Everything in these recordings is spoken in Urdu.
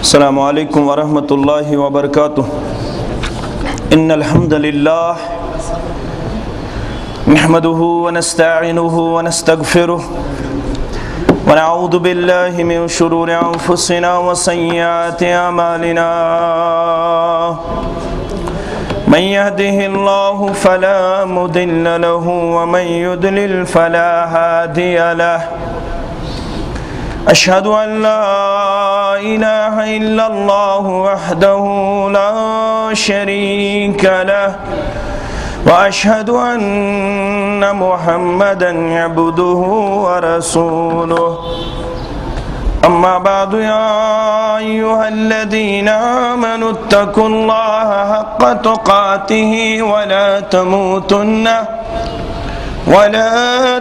السلام علیکم ورحمۃ اللہ وبرکاتہ۔ ان الحمد للہ نحمده ونستعینه ونستغفره ونعوذ باللہ من شرور انفسنا وسیئات اعمالنا، من يهده الله فلا مضل له ومن يضلل فلا هادي له، اشهد ان لا الہ الا اللہ وحدہ لا شریک لہ، واشهد ان محمدا عبدہ ورسولہ، اما بعد یا ایھا الذین آمنوا اتقوا اللہ حق تقاتہ ولا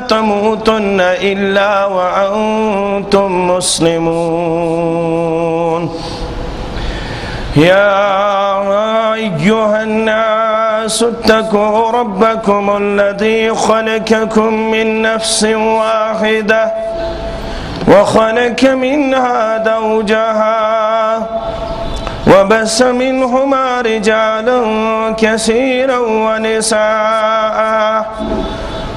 تموتن الا وانتم مسلمون۔ یا ایھا الناس اتقوا ربکم الذی خلقکم من نفس واحدہ وخلق منها زوجها وبث منهما رجالا كثيرا ونساء،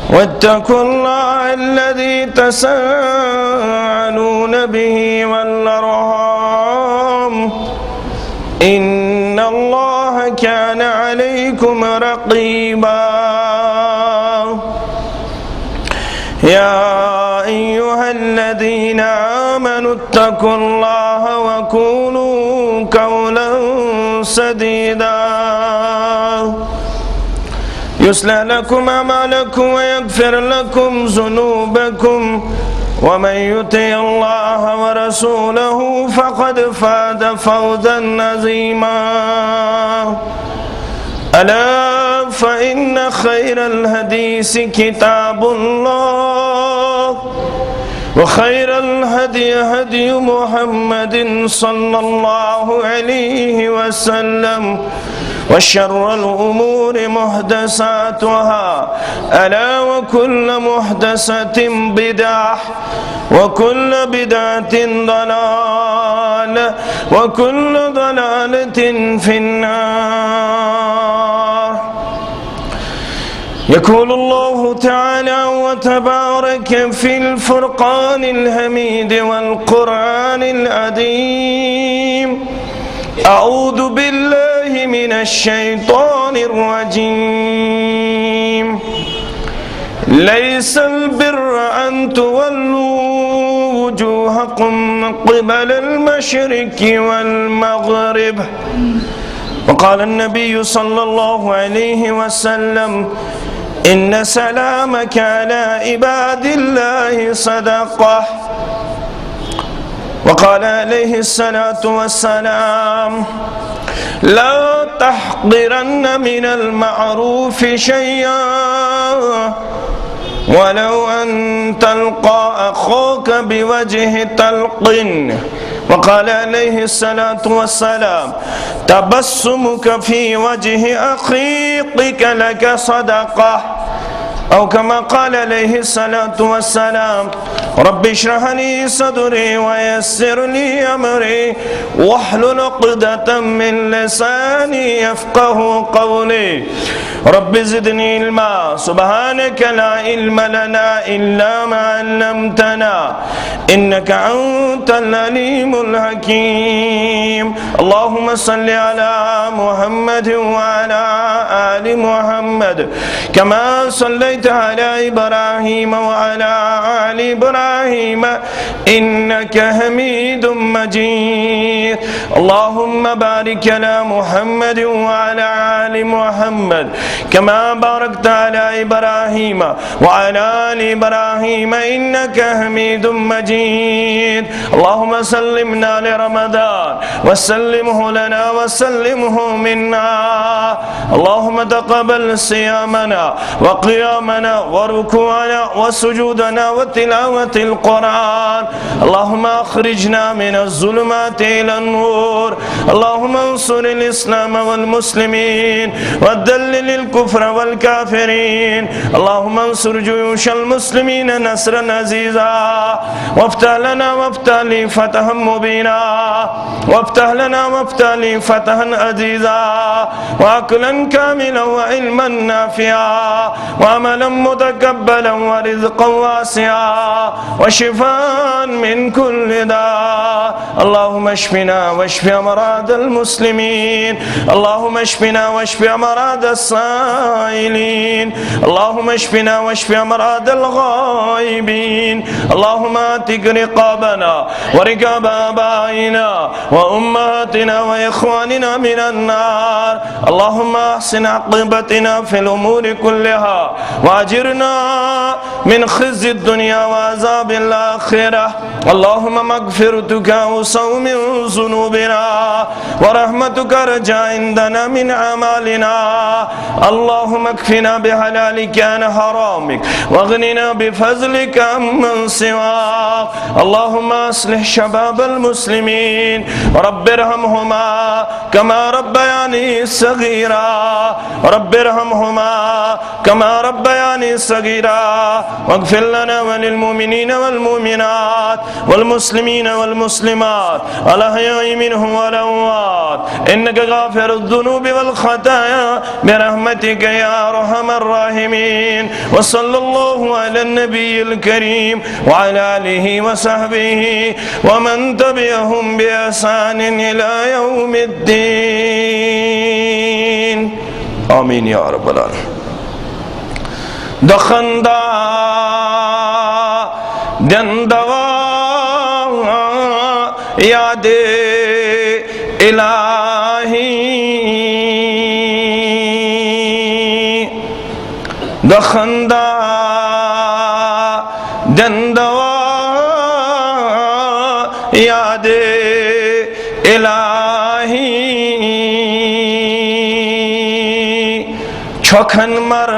واتقوا الله الذي تساءلون به والأرحام إن الله كان عليكم رقيبا۔ يا أيها الذين آمنوا اتقوا الله وقولوا قولا سديدا يصلح لكم أعمالكم ويغفر لكم ذنوبكم، ومن يطع الله ورسوله فقد فاز فوزا عظيما۔ ألا فإن خير الحديث كتاب الله، وخير الهدي هدي محمد صلى الله عليه وسلم، وشر الأمور محدثاتها، ألا وكل محدثة بدعة، وكل بدعة ضلالة، وكل ضلالة في النار۔ يقول الله تعالى وتبارك في الفرقان الحميد والقرآن العظيم: أعوذ بالله من الشيطان الرجيم، ليس البر أن تولوا وجوهكم قبل المشرق والمغرب، وقال النبي صلى الله عليه وسلم: إن سلامك على عباد الله صدقة، وقال عليه الصلاة والسلام: لا تحقرن من المعروف شيئا ولو أن تلقى أخاك بوجه طلق، وقال عليه الصلاة والسلام: تبسمك في وجه أخيك لك صدقة، أو كما قال عليه الصلاة والسلام: رب اشرح لي صدري ويسر لي أمري واحلل عقدة من لساني يفقه قولي، رب زدني علما، سبحانك لا علم لنا إلا ما علمتنا إنك أنت العليم الحكيم۔ اللهم صل على محمد وعلى آل محمد كما صليت على إبراهيم وعلى آل إبراهيم إنك حميد مجيد۔ اللهم بارك على محمد وعلى آل محمد كما باركت على إبراهيم وعلى آل إبراهيم إنك حميد مجيد۔ اللهم سلمنا لرمضان وسلمه لنا وسلمه منا، اللهم تقبل صيامنا وقيامنا وركوعنا وسجودنا وتلاوة القرآن، اللهم أخرجنا من الظلمات إلى النور، اللهم انصر الإسلام والمسلمين وذلل الكفر والكافرين اللهم انصر جيوش المسلمين نصرا عزيزا وافتح لنا وافتح لي فتحا مبينا وافتح لنا وافتح لي فتحا عزيزا وعقلا كاملا وعلما نافعا وعملا متقبلا ورزقا واسعا وشفاء من كل داء اللهم اشفنا واشف امراض المسلمين اللهم اشفنا واشف امراض السائلين اللهم اشفنا واشف امراض الغائبين اللهم اعتق رقابنا ورقاب ابائنا وامهاتنا واخواننا من النار اللهم احسن عاقبتنا في الامور كلها واجرنا من خزي الدنيا وعذاب الاخره اللهم مغفرتك اوسع من ذنوبنا ورحمتك رجا عندنا من اعمالنا اللهم اكفنا بحلالك عن حرامك واغننا بفضلك عمن سواك اللهم اصلح شباب المسلمين رب ارحمهما كما ربياني صغيرا رب ارحمهما كما ربياني صغيرا واغفر لنا وللمؤمنين والمؤمنات والمسلمين والمسلمات الأحياء منهم والأموات إنك غافر الذنوب والخطايا برحمتك يا أرحم الراحمين وصلى الله على النبي الكريم وعلى آله وصحبه ومن تبعهم بإحسان إلى يوم الدين آمين يا رب العالمين دخندا دندوا یاد الہی دخندا دندوا یاد الہی چھکن مر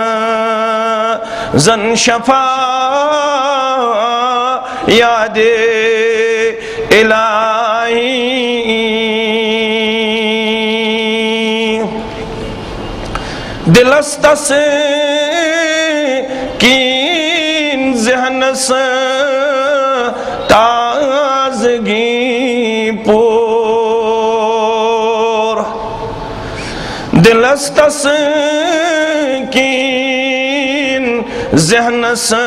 زن شفا یاد الہی دلست سے کین ذہن سے تازگی پور دلست سے کین ذہن سے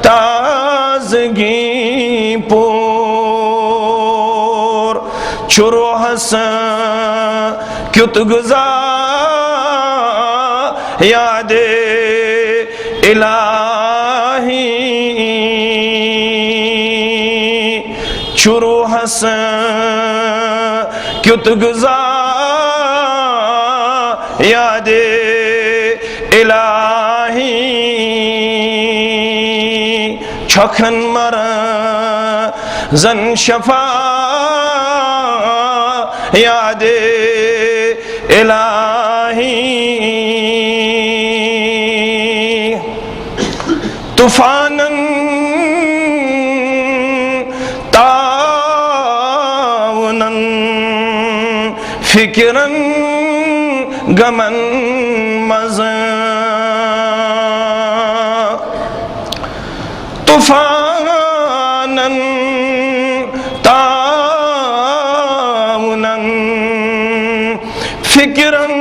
تازگی پور چرو حسن کیت گزار یاد الہی چرو حسن کیت گزار یاد الہی چھکن مر زن شفا یاد الہی طوفاناً تعاوناً فکراً غماً مزاً طوفاناً تعاوناً فکراً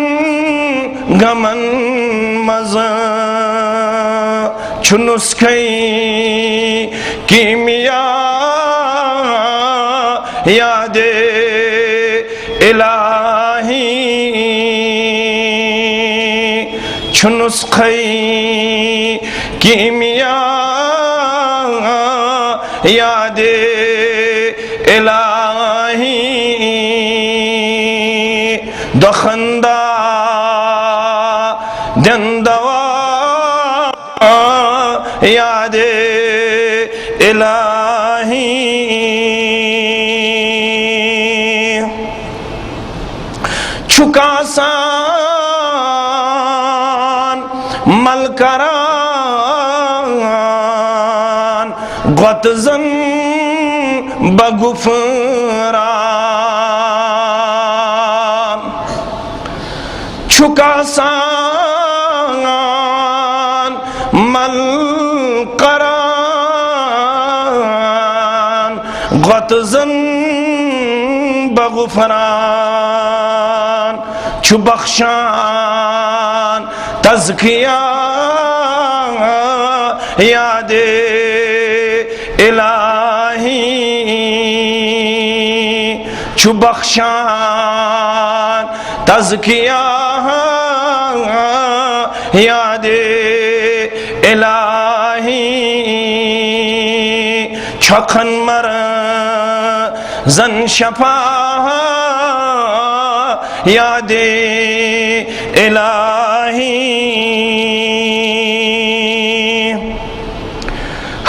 غماً مزاً چھنسکھئی کیمیا یاد الہی چھنسکھئی کیمیا یاد الہی دخندہ دندوا یاد الہی چھکاسان ملکران غتزن بغفران چھکاسان مل قران غتزن بغفران چو بخشان تزکیہ یاد الہی چو بخشان تزکیہ یاد الہی چھکن مر زن شفا یاد الہی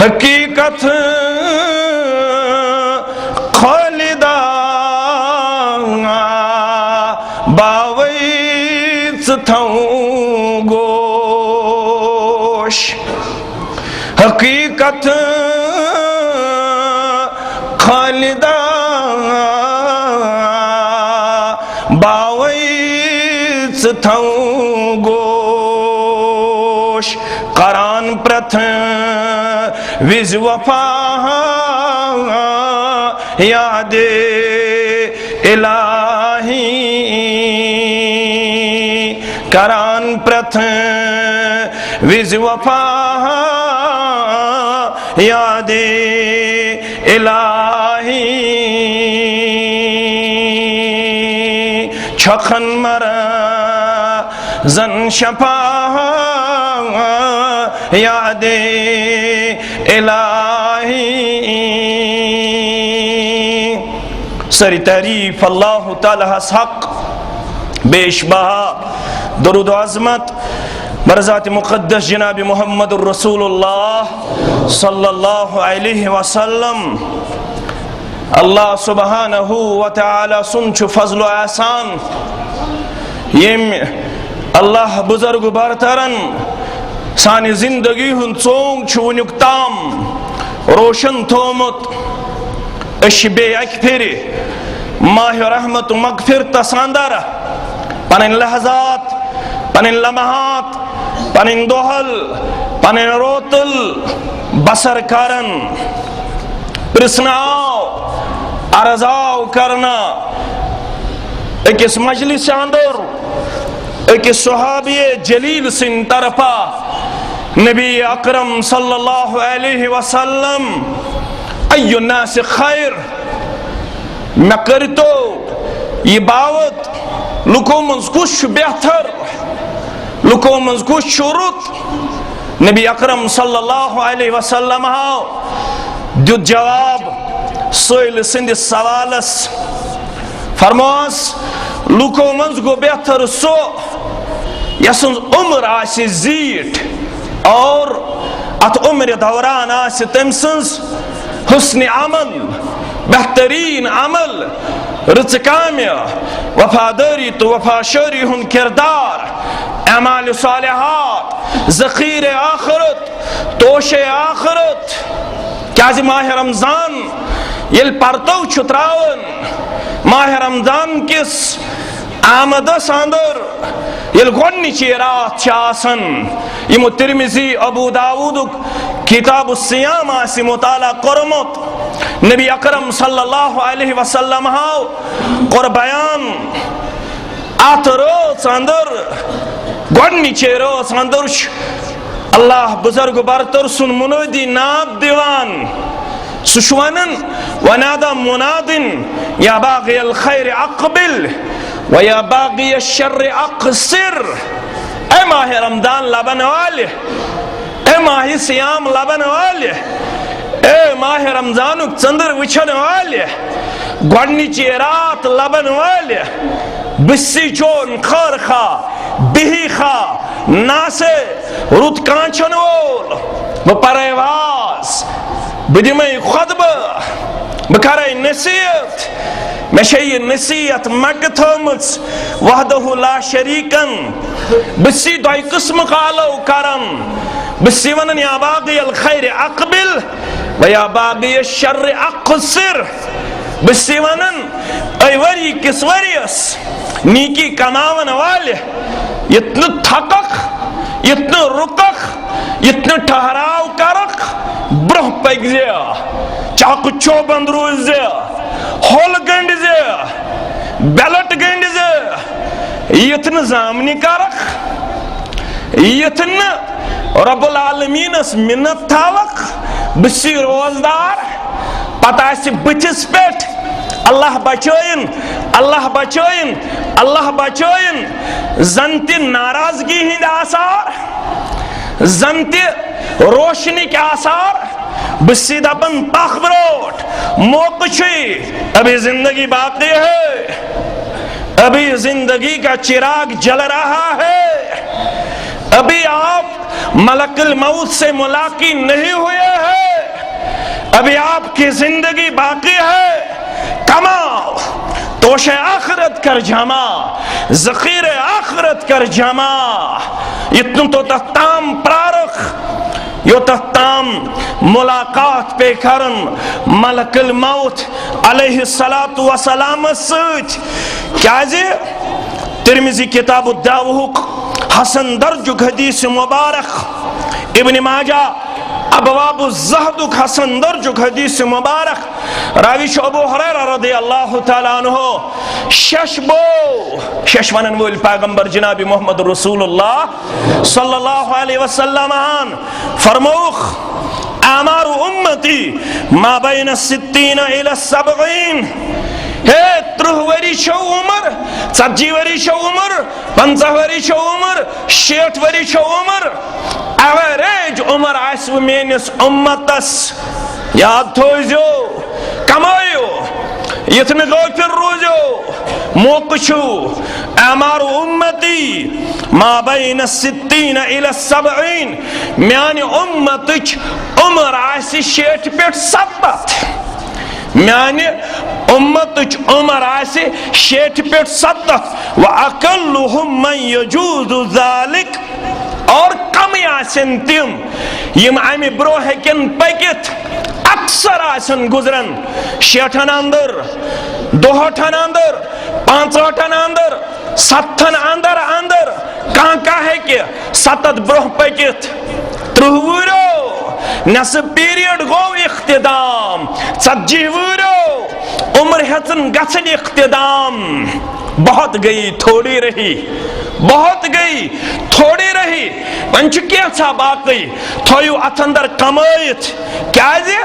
حقیقت خالدہ باویت تھوں گوش حقیقت خالدہ باویت تھوں گوش قرآن پرتھ وز وفا یاد الہی قرآن پرتھ وز وفا یاد الہی چھکن مر زن شفا یاد الہی سری تعریف اللہ تعالی حق بیش بہا درود و عظمت برذات مقدس جناب محمد الرسول اللہ صلی اللہ علیہ وسلم اللہ سبحانہ وتعالی سنچ فضل و احسان یم اللہ بزرگ برترن سانی زندگی ہن چونگ چھونک تام روشن تھومت اش بے اک پھری ماہ رحمت مغفر تساندر پنن لحظات پنن لمحات پنن دوحل پنن روتل بسر کرن پرسناو عرضاو کرنا اکس مجلس اندر اکس صحابی جلیل سن طرفا نبی اکرم صلی اللہ علیہ وسلم ای الناس خیر میں کرتو یہ باوت لکو منز کش بہتر لکو منز کش شروط نبی اکرم صلی اللہ علیہ وسلم دیت جواب سوئل سند سوالس فرماس لکو منز گو بہتر سو یسنز عمر آسی زیٹ اور ات عمر دوران آسی تمسنز حسن عمل بہترین عمل رچ کامیہ وفاداری تو وفاشاری ہن کردار اعمال صالحات ذخیر آخرت توش آخرت کیازِ ماہ رمضان یل پرتو چھتراون ماہ رمضان کس آمدس اندر یل گونیچی رات چاسن یمو ترمذی ابو داود کتاب الصیام آسی مطالعہ کرمت نبی اکرم صلی اللہ علیہ وسلم قربیان آت روز اندر گونیچی روز اندر اللہ بزرگ برتر سن منودی ناب دیوان سشوانن ونادا منادن یا باغی الخیر اقبل ویا باغی الشر اقصر اے ماہ رمضان لبن والے اے ماہ سیام لبن والے اے ماہ رمضان چندر وچھن والے گونیچی رات لبن والے بسی چون خرخا بہی خا ناسے رود کانچن وول بپریواز بدمائی خطبہ بکرائی نصیحت میں شئی نصیحت مگتھومت وحدہ لا شریکن بسی دائی قسم قالو کرم بسی ونن یا باغی الخیر اقبل و یا باغی الشر اقصر بسی ونن ای وری کس وریس نیکی کماون والے یتن تھکک اتنا رکخ اتنا ٹھہراؤ کرخ برہ پک زیا چاکو چوبند روز زیا ہول گنڈ زیا بیلٹ گنڈ زیا یتن زامنی کرخ یتن رب العالمین اس منت تھاوک بسی روزدار پتہ سی بچس پیٹ اللہ بچوین اللہ بچوین اللہ بچوین زنتی ناراضگی ہند آثار زنتی روشنی کے آثار بسی دبن پاک بروٹ موقع چھوئی ابھی زندگی باقی ہے ابھی زندگی کا چراغ جل رہا ہے ابھی آپ ملک الموت سے ملاقات نہیں ہوئے ہیں ابھی آپ کی زندگی باقی ہے کماؤ توش آخرت کر جمع ذخیر آخرت کر جمع اتن تو تام پرارخ یو تام ملاقات پہ کرن ملک الموت علیہ السلام سچ کیا جی ترمذی کتاب الدعوہ حسن درجک حدیث مبارک ابن ماجہ ابواب الزہد حسن درجک حدیث مبارک راویش ابو حریرہ رضی اللہ تعالیٰ عنہ شش ونن وول پیغمبر جناب محمد رسول اللہ صلی اللہ علیہ وسلم فرموخ اعمار امتی ما بین 60 الى 70 ہے 30 وری شو عمر 40 وری شو عمر 50 وری شو عمر 60 وری شو عمر ایوریج عمر آسو مینس امتس یاد تھوزیو کمائیو یتن غافر روزیو موقشو اعمار امتی ما بین 60 الى 70 میانی امتچ عمر آسی 60 پیٹ 70 میانی امتچ عمر آسی 60 پیٹ 70 وَأَقَلُّهُمْ مَنْ يَجُوزُ ذَلِكَ اور کمی آسن تیم یم امی برو ہیکن پکت اکثر آسن گزرن 60 اندر 2 اندر 5 اندر 7 اندر کہاں ہے کہ 7 برو پکت 30 ورو نصب پیریڈ گو اختدام 40 ورو عمر ہتن گھن اختدام بہت گئی تھوڑی رہی بہت گئی تھوڑی رہی پنچ کیسا باقی تھویو اتندر کمائیت کیا جی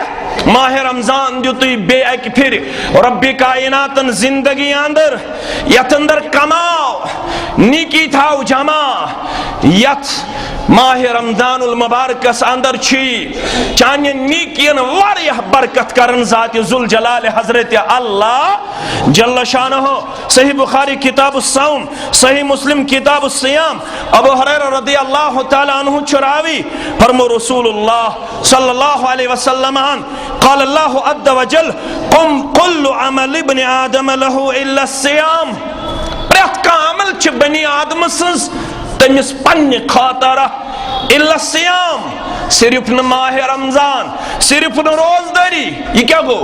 ماہ رمضان دیتوی بے ایک پھر ربی کائناتن زندگی اندر یتندر کماؤ نیکی تھاو جمع یت ماہ رمضان المبارکس اندر چھی چانی نیکین واریہ برکت کرن ذات ذوالجلال حضرت اللہ جل شانہ صحیح بخاری کتاب الصوم صحیح مسلم کتاب الصیام ابو حریرہ رضی اللہ تعالیٰ عنہ چراوی فرمو رسول اللہ صلی اللہ علیہ وسلم قال اللہ عز وجل قم کل عمل ابن آدم له الا الصیام پریت کا عمل چھ بنی آدم سنس تمس پنی خاطرہ الا الصیام صرف ماہ رمضان صرف روزداری یہ کیا گو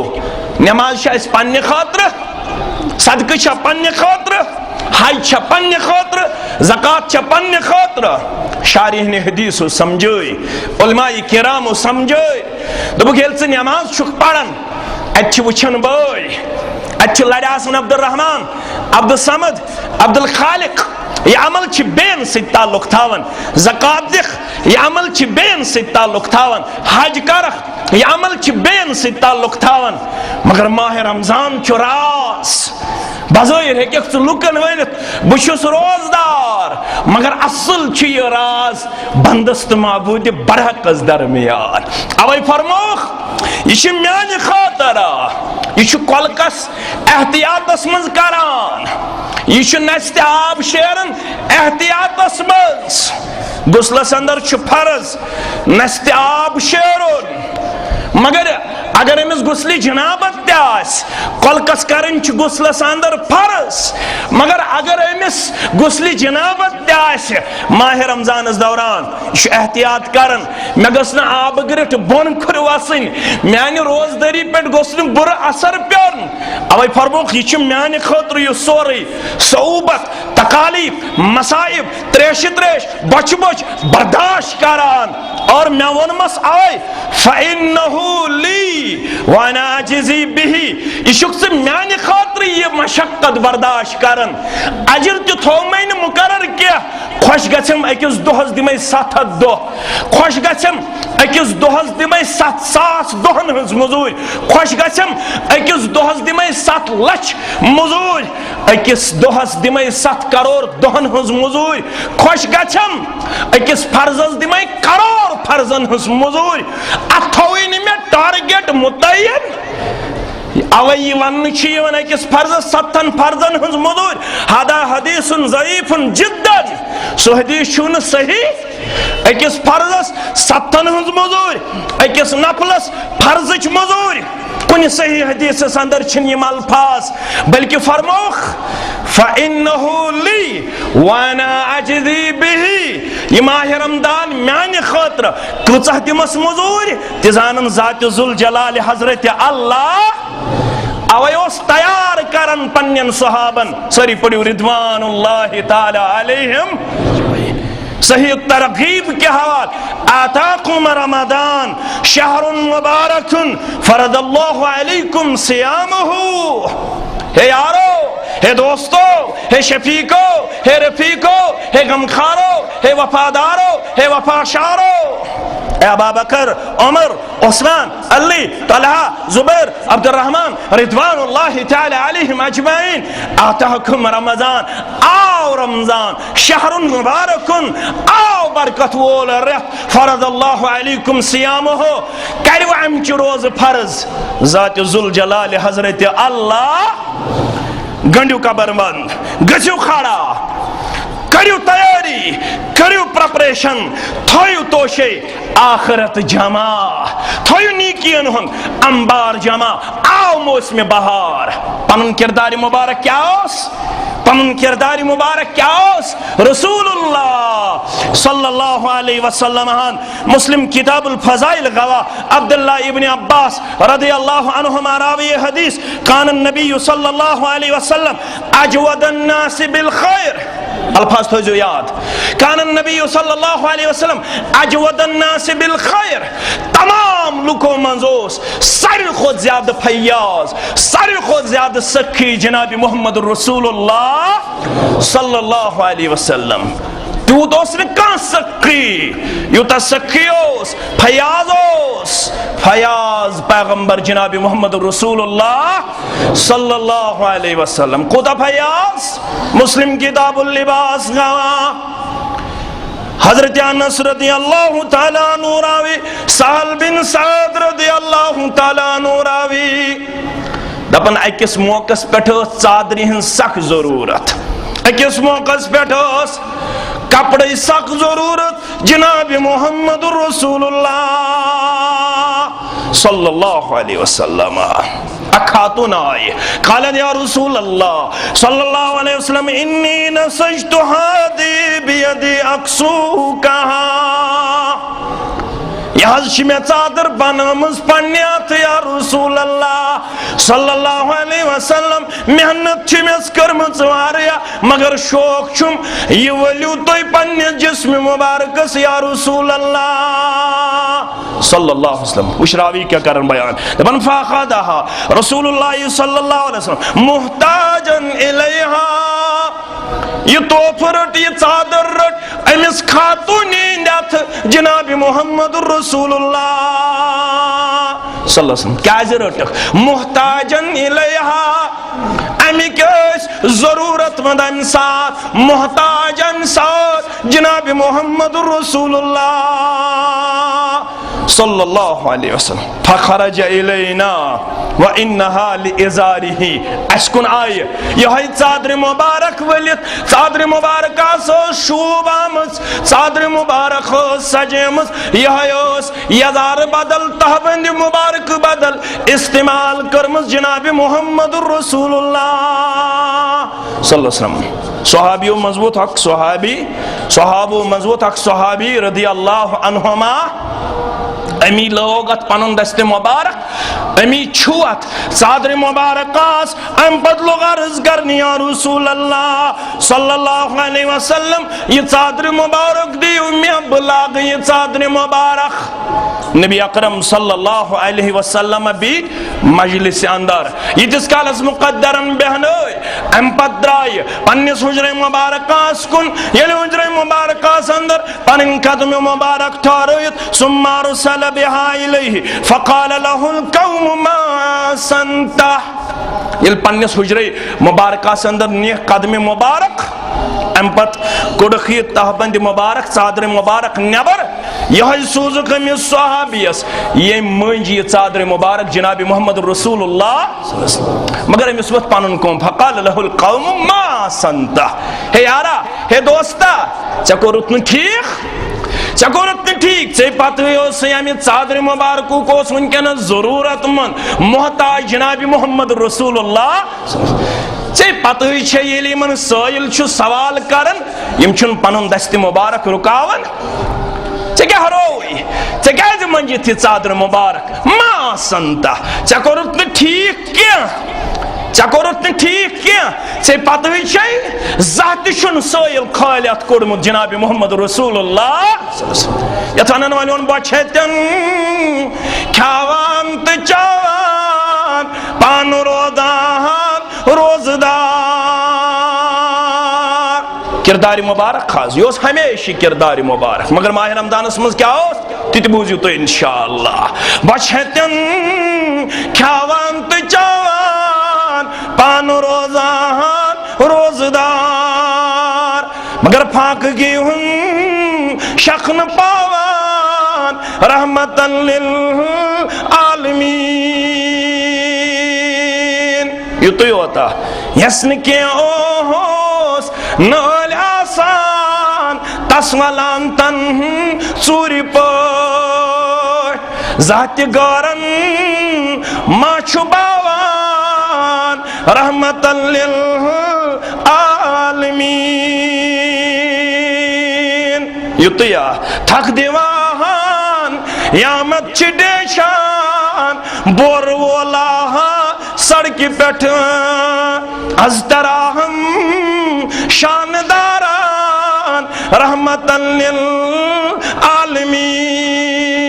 نماز شاہ اس پنی خاطرہ صدقہ چھا پنی خاطرہ حج چھا پنی خاطرہ زکاة چھا پنی خاطرہ شارح نے حدیث سمجھوئی علماء کرام سمجھوئی دبو گھیلچ نماز چھک پڑھن اچھ وچھن بوئی اچھ لڑیاسن عبد الرحمن عبد الصمد عبد الخالق یہ عمل چھ بین سے تعلق تھاون زکاة دکھ یہ عمل چھ بین سے تعلق تھاون حج کرخ یہ عمل چھ بین سے تعلق تھاون مگر ماہ رمضان چھ راس بظاہر ہے کہ لکن ورت بشس روزدار مگر اصل چھ یہ راز بندست معبود برحقس درمیان اوے فرموخ یہ چھ میانی خاطرہ یہ چھ کلکس احتیاطس منز کران یہ چھ نست آب شیرن احتیاطس منز غسلس اندر چھ فرض نست آب شیرن مگر اگر امس غسل جنابت تاس کلکس کرن غسلس اندر فرض مگر اگر امس غسل جنابت تاس ماہ رمضان دوران یہ احتیاط کرن مے گس نا آب گرٹ بون کھر وسن میانہ روزداری پہ گوس بر اثر پیون اوے فرموک یہ میانہ خاطر یہ سوری صعوبت تکالیف مصائب تریش تریش بچ بچ برداشت کران اور میں ونمس آئے فَإِنَّهُ لِي وَأَنَا عَجِزِي بِهِ یہ شخص میانہ خاطر یہ مشقت برداشت کرن اجر تہ تھو میں مقرر کیا خوش گژھم اکس دہس دمے 700 دہ خوش گژھم اکس دہس دمے 7,000 دہن ہنز مزور خوش گژھم اکس دہس دمے 7 لچھ مزور اکس دہس دمے 7 کروڑ دہن ہنز مزور خوش گژھم اکس فرضس دمے کروڑ فرضن ہنز مزور اتھوئی میں ٹارگیٹ متعین اوی ون اکس فرضس 7 فرضن ہنز مزور ہدا حدیث ضعیف جدا سو حدیث چھن صحیح اکس فرضس 7 ہنز مزور اکس نفلس فرضچ مزور کن صحیح حدیث اندر چھن یم الفاظ بلکہ فرموخ فَإِنَّهُ لِي وَأَنَا عَجِزِي بِهِ یہ ماہ رمضان میانہ خاطر کچھ دمس مزور تزانن ذات ذوالجلال حضرت اللہ اوے اس تیار کرن پنین صحابن سری پڑھو رضوان اللہ تعالی علیہم صحیح ترغیب کے حوال آتاکم رمضان شہر مبارک فرض اللہ علیکم صیامہ ہے یارو ہے دوستو ہے شفیقو ہے رفیقو ہے غمخارو ہے وفادارو ہے وفاشارو اے ابا بکر عمر عثمان علی طلحہ زبیر عبد الرحمن رضوان اللہ تعالی علیہم اجمعین آتاکم رمضان آو رمضان شہر مبارک آو برکت وول رہ فرض اللہ علیکم صیامہ کرو امچ روز فرض ذات ذوالجلال حضرت اللہ گنڈیو قبر بند گژھو کھڑا کریو تیاری کریو پریپریشن تھویو توشے آخرت جمع تھویو نیکین ہن انبار جمع آو موسم بہار پنن کردار مبارک کیا اس پنن کردار مبارک کیا اس رسول اللہ صلی اللہ علیہ وسلم مسلم کتاب الفضائل گواہ عبداللہ ابن عباس رضی اللہ عنہما راوی حدیث کان النبی صلی اللہ علیہ وسلم اجود الناس بالخیر الفاظ تو جو یاد کان النبی صلی اللہ علیہ وسلم اجود الناس بالخیر تمام لکو منزوس ساری خود زیادہ فیاض ساری خود زیادہ سخی جناب محمد رسول اللہ صلی اللہ علیہ وسلم تو دوسرے کان سخی یوتا سخیوس فیاضوس فیاض پیغمبر جناب محمد رسول اللہ صلی اللہ علیہ وسلم خدا فیاض مسلم کتاب اللباس گواہ حضرت انس رضی اللہ تعالیٰ عنہ راوی سہل بن سعد رضی اللہ تعالیٰ عنہ راوی دپن اکس موقع پہ ژادری ہن سخ ضرورت اکس موقع پہ کپڑے سخ ضرورت جناب محمد رسول اللہ صلی اللہ علیہ وسلم اخاتون آئے قالت یا رسول اللہ صلی اللہ علیہ وسلم انی نسجت ہادی بیدی اکسو کہا یہاں میں چادر بنامز پنیات یا رسول اللہ صلی اللہ علیہ وسلم محنت چھمیس کرمز واریا مگر شوق چھم یہ ولیو توی پنی جسم مبارکس یا رسول اللہ صلی اللہ علیہ وسلم اشراوی کیا کرن بیان دبن فاخدہا رسول اللہ صلی اللہ علیہ وسلم محتاجن الیہا یہ توف رٹ یہ چادر رٹ امس خاتونی نیت جناب محمد رسول اللہ صلی اللہ علیہ وسلم کیا رٹک محتاجن الیہا امی کس ضرورت مند انسان محتاجن ساتھ جناب محمد رسول اللہ صلی اللہ علیہ وسلم فخرج الینا وانها لازاره اسکن آئے یہ چادر مبارک ولت چادر مبارک شوب آمز چادر مبارک سجیمز یہ یزار بدل تہبند مبارک بدل استعمال کرمز جناب محمد رسول اللہ صلی اللہ علیہ وسلم صحابی و مضبوط حق صحابی رضی اللہ عنہما امی لوگت پنن دست مبارک امی چھوت صادر مبارک آس ام بدلو غرض کرنی یا رسول اللہ صلی اللہ علیہ وسلم یہ صادر مبارک دیو میں بلاغ یہ صادر مبارک نبی اکرم صلی اللہ علیہ وسلم بھی مجلس اندر یہ جس کالس مقدرن بہنوئی ام پت درائی پنیس حجر مبارک آس کن یلی حجر مبارک آس اندر پنن قدم مبارک تارویت ثم رسل بها إليه فقال له القوم ما سنته یل پنیس حجرے مبارکہ سندر نیہ قدم مبارک امپت کڑخی تہبند مبارک صادر مبارک نبر یہ سوزک ہمیں صحابیس یہ منجی یہ صادر مبارک جناب محمد رسول اللہ مگر ہمیں سوت پانن کون فقال له القوم ما سنته ہے یارا ہے دوستا چکو رتن ٹھیک چکورت ٹھیک سے پتہ ہو سیامی صادر مبارکو کو سنکن ضرورت من محتاج جناب محمد رسول اللہ سے پتہ چھے یلی من سائل چھو سوال کرن یم چھن پنن دست مبارک رکاون ژے کیٛاہ ہروئی ژے کیٛازِ منجِتھ یہِ صادر مبارک ما سنتا ژےٚ کوٚرُتھ نہٕ ٹھیک کینٛہہ ژےٚ کوٚرُتھ نہٕ ٹھیک کینٛہہ ژے پتہ چھے زانٛہہ تہِ چھُنہٕ سٲیِل خٲلیت کوٚڑمُت جناب محمد رسول اللہ یتھ ونن وۄنۍ ووٚن بہٕ چھَتٮ۪ن کھٮ۪وان تہٕ چٮ۪وان پانہٕ روزان روزدار کردار مبارک خاص یہ ہمیشہ کردار مبارک مگر ماہ رمضانس مز کیا تہ بوزیو تو انشاءاللہ بچھتن کھیوان تو چوان پان روزان روزدار مگر پھاکگی ہوں شخن پاوان رحمتا للعالمین یہ تو ہوتا یسن کے اوہوس نال آسان تسولان تن ژوٗرِ پٲٹھۍ ذاتِ گارن ما چھُ باوان رحمتا للعالمین یُتُیا تھک دِوان یامت چھِ ڈیشان بور وولاہا سڑکہِ پٮ۪ٹھ از تراہم شانداران رحمتا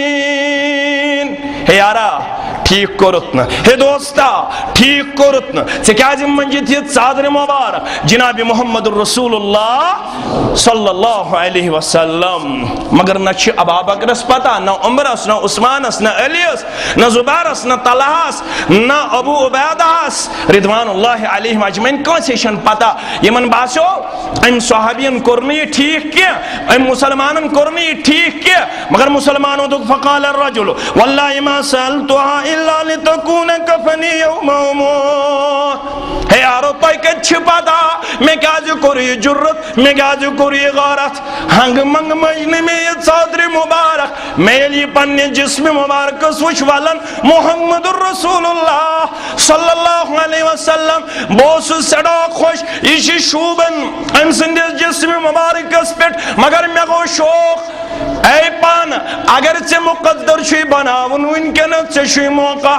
للعالمین ہے یارا ٹھیک کرتن ہے دوستا ٹھیک کرتن سے کیا جم منجید یہ صادر مبارک جناب محمد رسول اللہ صلی اللہ علیہ وسلم مگر نہ چھ ابا بکرس پتا نہ عمرس نہ عثمانس نہ علیس نہ زبارس نہ طلحاس نہ ابو عبیدہس رضوان اللہ علیہ مجمعین کون سے شن پتا یمن باسو ام صحابین کرنی ٹھیک کیا ام مسلمانن کرنی ٹھیک کیا مگر مسلمانوں تو فقال الرجل واللہ ما سألتها الا لتكون كفني يوم اموت ہے یارو تو کچھ پتا میں کیا جو کری جرت میں کیا جو کری غارت ہنگ منگ مجن میں یہ صادر مبارک میں یہ پنی جسم مبارک سوچ والن محمد الرسول اللہ صلی اللہ علیہ وسلم بوس سڑا خوش اسی شوبن انسندس جسم مبارک اس پیٹ مگر میں گو شوق اے پان اگر سے مقدر چھ بناون انکن چھ موقع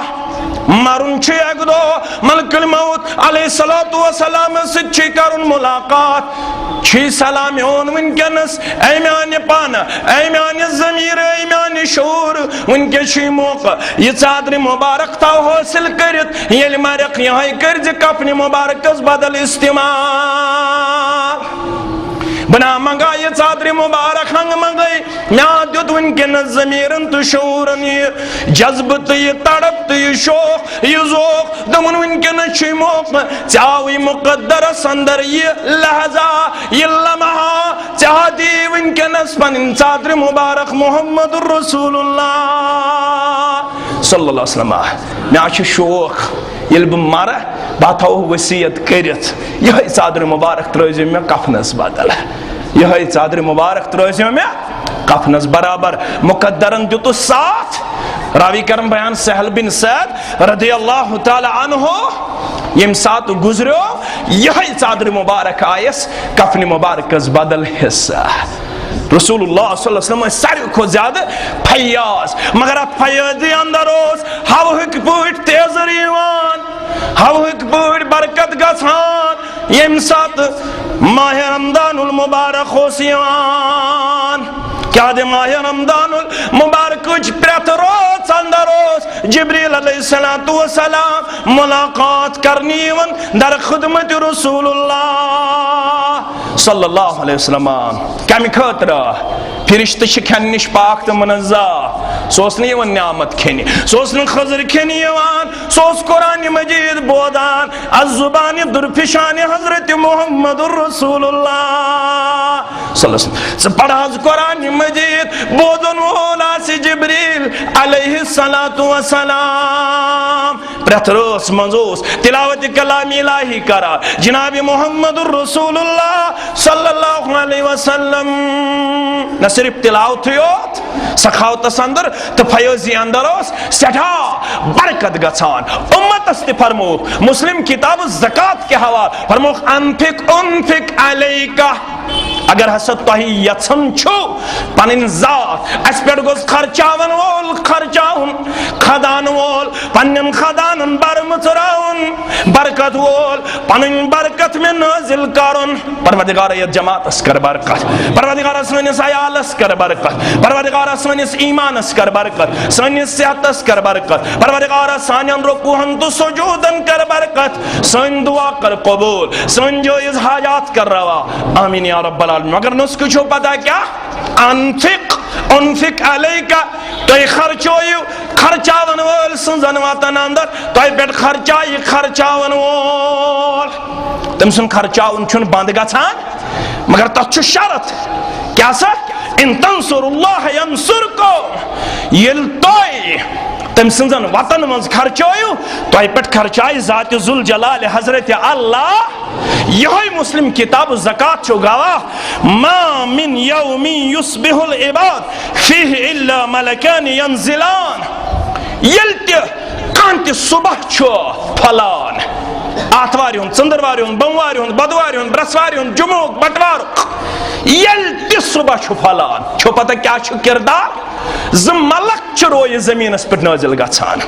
مرن چھ ایک دو ملک الموت علیہ السلام سے چھ کرن ملاقات چھ سلامیون ونکنس اے میان پان اے میان ضمیر اے میان شعور ونکن چھ موقع یہ صادر مبارک تا حاصل کرت یل مرق یہاں کرز کفن مبارک اس بدل استعمال بنا منگا یہ صادر مبارک ہنگ منگئی میادت ونکن ضمیرن تو شعورن یہ جذبت یہ تڑپ تو یہ شوق یہ ذوق دمن ونکن چھ موقع چاوی مقدر سندر یہ لحظہ یہ لمحہ چاہ دی ونکن اسپن صادر مبارک محمد الرسول اللہ صلی اللہ علیہ وسلم میں آچھ شوق یل بہ مر بہ تھو وصیت کرت یہ ژادر مبارک ترٲزِ مےٚ کفنس بدل یہ ژادر مبارک ترٲزِ مےٚ کفنس برابر مقدرن دیتو ساتھ راوی کرم بیان سہل بن سعد رضی اللہ تعالی عنہ یم سات گزریو یہ ژادر مبارک آیس کفن مبارکس بدل حصہ رسول اللہ صلی اللہ علیہ وسلم ساروی کھو زیادہ فیاض مگر ات فیاضی اندر اس ہوہک پٲٹھۍ تیزر یوان ہوہک پٲٹھۍ برکت گژھان یم سات ماہ رمضان المبارک اوس یوان کیا دے ماہ رمضان المبارک پریت روز اندر اس جبریل علیہ السلام ملاقات کرنی ون در خدمت رسول اللہ صلی اللہ علیہ وسلم کمی خاطر فرشتہ چھ کھین نش پاک تو منزہ سوس نہیں یوان نعمت کھینی سوس نہیں خضر کھینی یوان سوس قرآن مجید بودان از زبان درفشان حضرت محمد رسول اللہ صلی اللہ علیہ وسلم سے پڑھا قرآن مجید بودن وولا سی جبریل علیہ السلام پرت روز منزوس تلاوت کلام الہی کرا جناب محمد رسول اللہ صلی اللہ علیہ وسلم نہ صرف تلاوت یوت سخاوت اندر تو فیضی اندر اس سٹھا برکت گژھان امت است فرمو مسلم کتاب الزکات کے حوالہ فرمو انفق علیکہ اگر حسد تہی یژھن چھو پنن ذات اس پہ گوس خرچاون وول خرچاون خدان وول پنن خدانن برمتراون برکت وول پنن برکت میں نازل کرن پروردگار یہ جماعت اس کر برکت پروردگار سنس عیالس کر برکت پروردگار سنس ایمانس کر برکت سنس صحتس کر برکت پروردگار سانن رکوعن تو سجودن کر برکت سن دعا کر قبول سن جائز حاجات کر روا آمین یا رب العالمین مگر نسخ چھو پتا کیا انفق علیکہ تو خرچویو خرچاون وول سنزن واتن اندر تو پیٹ خرچائی خرچاون وول تم سن خرچاون چھن بند گژھان مگر تتھ چھُ شرط کیا سا ان تنصر اللہ ینصرکم یل توئی تم سنزن وطن منز خرچویو تو پیٹ خرچائی ذات ذوالجلال حضرت اللہ یہ مسلم کتاب زکات چھو گواہ ما من یوم یصبح العباد فیہ الا ملکان ینزلان یلتی کانتی صبح چھو پھلان آتواری ہون چندرواری ہون بمواری ہون بدواری ہون برسواری ہون جمعہ بٹوار یلتی صبح چھو پھلان چھو پتہ کیا چھو کردار زم ملک چھو روی زمین اس پر نازل گژھان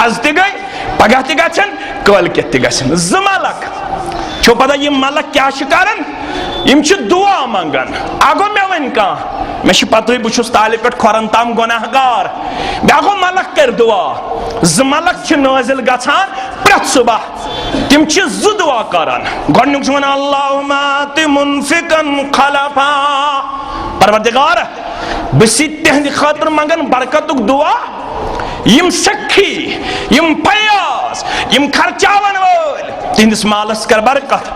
آز تی گئی پگہ تی گژھن کل کت تی گژھن زم ملک چھو پتہ یہ ملک کیا شکارن یم چھ دعا منگن آگو میں ون کان میں چھ پتہ بچھس تالی پٹ کھورن تام گناہگار بیاگو ملک کر دعا ز ملک چھ نازل گژھان پرت صبح تم چھ ز دعا کران گۄڈنیُک چھ ونان اللہم آت منفقا خلفا پروردگار بسی تہندِ خاطر منگن برکتک دعا یم سکھی یم پیاس یم خرچاون وول تہندس مالس کر برکت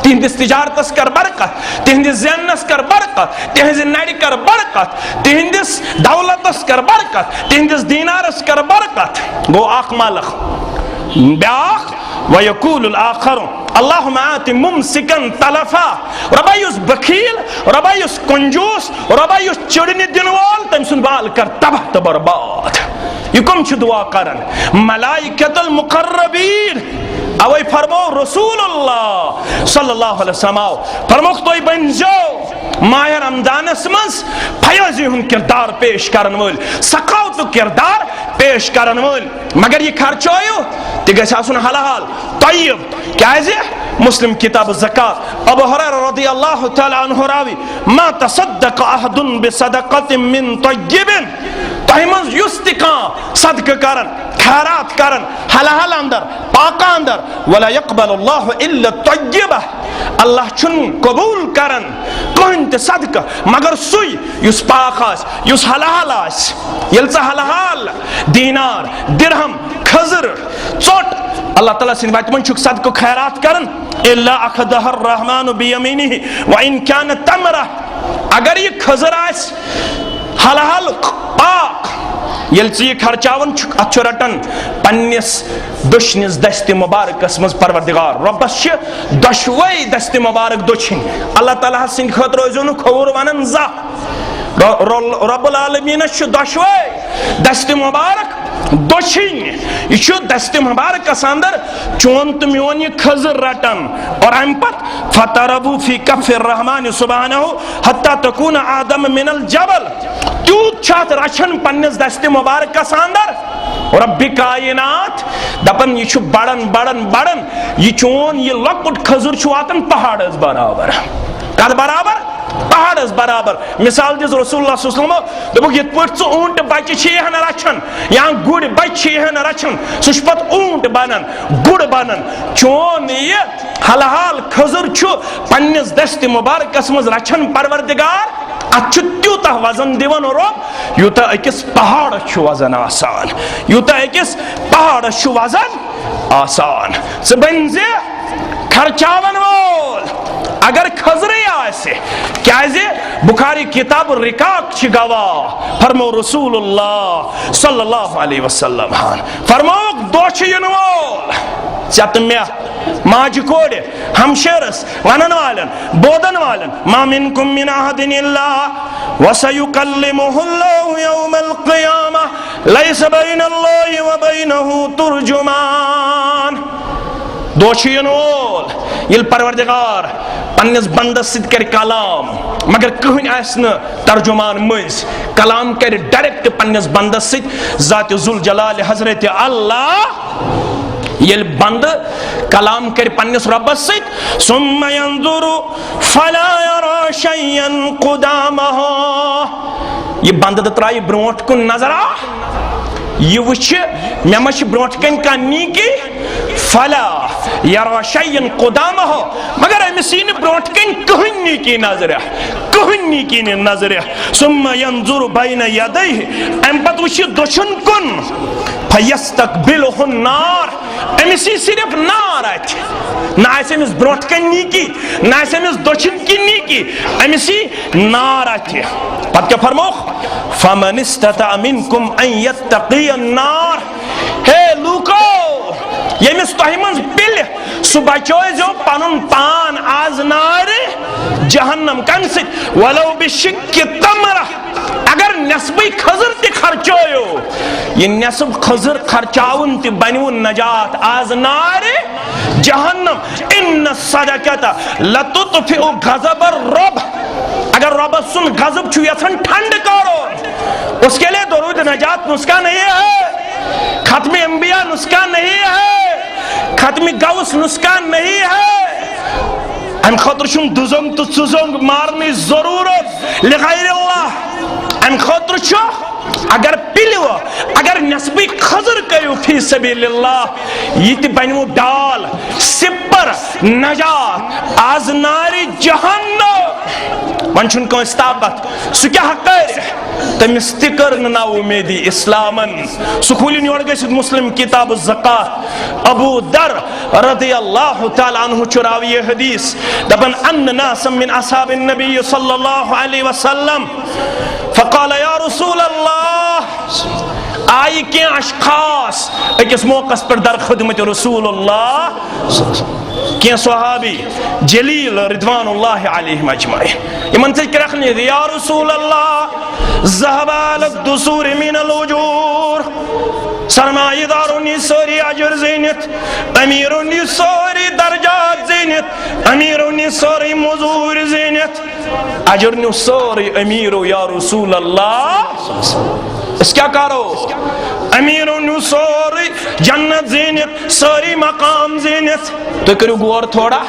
تہندس تجارتس کر برکت تہندس زینس کر برکت تہندس نڑ کر برکت تہندس دولتس کر برکت تہندس دینارس کر برکت گو اخ مالک بیاخ ویقول الاخر اللہم آت ممسکن تلفا ربا یس بخیل ربا یس کنجوس ربا یس چڑنی دنوال تم سن بال کر تباہ تو برباد یہ کم چھ دعا کرن ملائکت المقربین اوئی فرمو رسول اللہ صلی اللہ علیہ وسلم فرمو توی بنجو ماہ رمضان اسمز فیضی ہن کردار پیش کرن وول سخاوت کردار پیش کرن وول مگر یہ خرچویو تی گژھِ آسُن حلال طیب کیازِ مسلم کتاب زکات ابو ہریرہ رضی اللہ تعالی عنہ راوی ما تصدق احد بصدقۃ من طیب تہ منز یُس تہِ کانٛہہ صدقہ کرن خیرات کرن حلال اندر پاک اندر ولا يقبل اللہ الا الطیبہ اللہ چھن قبول کرن کہن تہ صدقہ مگر سوی یُس پاک آس یُس حلال آس ییٚلہِ ژٕ حلال دینار درہم خضر ژوٹ اللہ تعالیٰ سن بات من چھک صدقہ خیرات کرن الا اخذہ الرحمن بیمینہ وان كانت تمرہ اگر یہ خضر آس حلال پاک یل ژٕ یہِ خرچاوان چھُکھ اتھ چھُ رٹان پننس دٔچھنِس دستہِ مبارکس منٛز پروردگار رۄبس چھِ دۄشوے دستہِ مبارک دٔچھِنۍ اللہ تعالیٰ ہس سٕنٛدِ خٲطرٕ ٲسۍزیو نہٕ کھووُر ونان زانٛہہ رب العالمیٖنس چھُ دۄشوے دستہِ مبارک دۄچھِنۍ یہ چھُ دستہِ مبارکس اندر چون تہٕ میون یہ خضر رٹان اور امہِ پتہٕ فتربو فی کف الرحمن سبحانہ حتی تکون آدم من الجبل تیوٗت چھُ اتھ رچھان پننس دستہِ مبارکس اندر رب کائنات دپان یہ چھُ بڑان بڑان بڑان یہ چون یہ لۄکُٹ خضر چھُ واتان پہاڑس برابر کتھ برابر پہاڑس برابر مثال دِژ رسول اللہ صلی اللہ علیہ وسلم دوٚپُکھ یِتھ پٲٹھۍ ژٕ اوٗنٹ بچہِ چھِ یِہن رچھان یا گُرۍ بچہِ چھِ یِہن رچھان سُہ چھُ پتہٕ اوٗنٹ بنان گُر بنان چون یہِ حل حال خضر چھُ پننس دستہِ مبارکس منٛز رچھان پروردگار اتھ چھُ تیوٗتاہ وزن دِوان رۄب یوٗتاہ أکِس پہاڑس چھُ وزن آسان یوٗتاہ أکِس پہاڑس چھُ وزن آسان ژٕ بنۍ زِ خرچاون وول اگر خضرے آسہِ کیازِ بخاری کتاب الرقاق چھِ گواہ فرمو رسول اللہ صلی اللہ علیہ وسلم فرموک دۄہ چھُ یِنہٕ وول ژےٚ تہٕ مےٚ ماجہِ کورِ ہمشیرس ونن والٮ۪ن بودن والٮ۪ن ما منکم من احد الا وسيكلمه الله يوم القيامة ليس بين الله وبينه ترجمان دۄہ چھُ یِنہٕ وول ییٚلہِ پروردگار پننس بندس سۭتۍ کرِ کلام مگر کٕہٕنۍ آسہِ نہٕ ترجمان مٔنٛزۍ کلام کرِ ڈایریکٹ پننس بندس سۭتۍ ذاتِ ذوالجلال حضرت اللہ ییٚلہِ بندٕ کلام کرِ پننس رۄبس سۭتۍ ثم ينظر فلا يرى شيئا قدامه یہ بندٕ تہِ ترایہِ برونٛٹھ کُن نظرا یہ وٕچھِ مےٚ ما چھِ برونٛٹھ کَنۍ کانٛہہ نیٖکی فلا یرا شیئن قدامہ مگر أمِس یی نہٕ برونٛٹھ کَنۍ کٕہٕنۍ نیٖکی نظرِ کٕہٕنۍ نیٖکی نہٕ نظرِ ثم ينظر بین یدیہ امہِ پتہٕ وٕچھِ دٔچھُن کُن فیستقبلہ النار أمِس یی صرف نار اتھِ نہ آسہِ أمِس برونٛٹھ کَنۍ نیٖکی نہ آسہِ أمِس دٔچھِنۍ کِنۍ نیٖکی أمِس یی نار اتھِ پتہٕ کیٛاہ فرموکھ فمن استطاع منکم ان یتقی النار ہے لوٗکو ییٚمِس تۄہہِ منٛز پِلہِ سُہ بچٲیزیو پنُن پان آز نارِ جہنم کمہِ سۭتۍ ولو بشِقِ تمرہ اگر نٮ۪صبٕے خضر تہِ خرچٲیو یہ نٮ۪صب خضر خرچاوُن تہِ بنوُن نجات آز نارِ جہنم ان الصدقۃ لتطفئ غضب الرب اگر رۄبس سُنٛد غضب چھُ یژھان ٹھنڈٕ کرُن اس کے لیے درود نجات نسخہ نہیں ہے ختم انبیاء نسخہ نہیں ہے ختم غوث نسخہ نہیں ہے ام خاطر چھُنہٕ دُزنگ تہٕ ژُزنگ مارنٕچ ضروٗرت لغیر اللہ ام خاطر چھُ اگر پِلِو اگر نٮ۪صبٕے خضر کٔرِو فی سبیل اللہ یہ تہِ بنوٕ ڈال سِپر نجات آز نارِ جہنم وۄنۍ چھُنہٕ کٲنٛسہِ طاقت سُہ کیٛاہ کرِ تٔمِس تہِ کٔر نہٕ نا اُمیدی اسلامن سُہ کھوٗلِن یورٕ گٔژھِتھ مسلم کتاب الزکات ابو در رضی اللہ تعالیٰ عنہ چھُ راوی یہ حدیث دپان ان ناسا من اصحاب النبی صلی اللہ علیہ وسلم فقال یا رسول اللہ آئی کینٛہہ اشخاص أکِس موقعس پٮ۪ٹھ در خدمت رسول اللہ کینٛہہ صحابی جلیل رضوان اللہ علیہم اجمعین یِمن سۭتۍ کٔرکھ نہِ یا رسول اللہ ذهب على الدثور من الاجور سرمایہ داروں نے ساری اجر زینت امیروں نے ساری درجات زینت امیروں نے ساری مزور زینت اجر نے ساری امیروں یا رسول اللہ اس کیا کرو امیروں نے ساری جنت زینت ساری مقام زینت تو کرو غور تھوڑا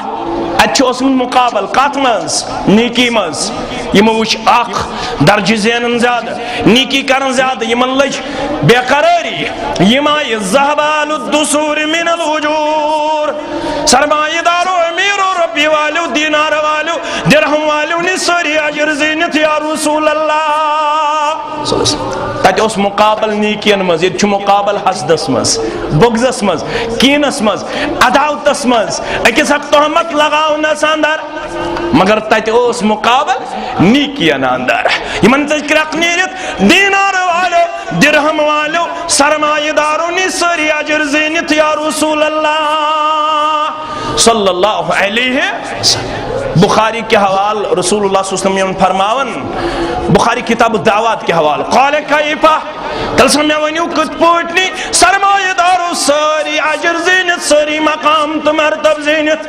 اتھ اوسمُت مقابل کتھ منٛز نیکی منٛز یِمو وٕچھ اکھ درجہِ زینن زیادٕ نیکی کرن زیادٕ یِمن لٔج بے قرٲری یِم آیہِ ذهب على الدثور من الاجور سرمایہ دارو امیرو رۄپیہِ والیو دینار والیو درہم والیو نے سٲری اجر زینت یا رسول اللہ تتہِ اوس مقابل نیکین منٛز ییٚتہِ چھُ مقابل حسدس منٛز بغضس منٛز کینس منٛز عداوتس منٛز أکِس اکھ تہمت لگاونس اندر مگر تتہِ اوس مقابل نیکین اندر یِمن سۭتۍ کرکھ نیٖرِتھ دینار والو درہم والو سرمایہ داروں نے ساری اجر زینت یا رسول اللہ صلی اللہ علیہ وسلم۔ بخاری کے حوال رسول اللہ صلی اللہ علیہ وسلم فرماون بخاری کتاب الدعوات کے حوال قال کیفا تلسم میں ونیو کت پوٹنی سرمایہ دارو ساری عجر زینت ساری مقام تو مرتب زینت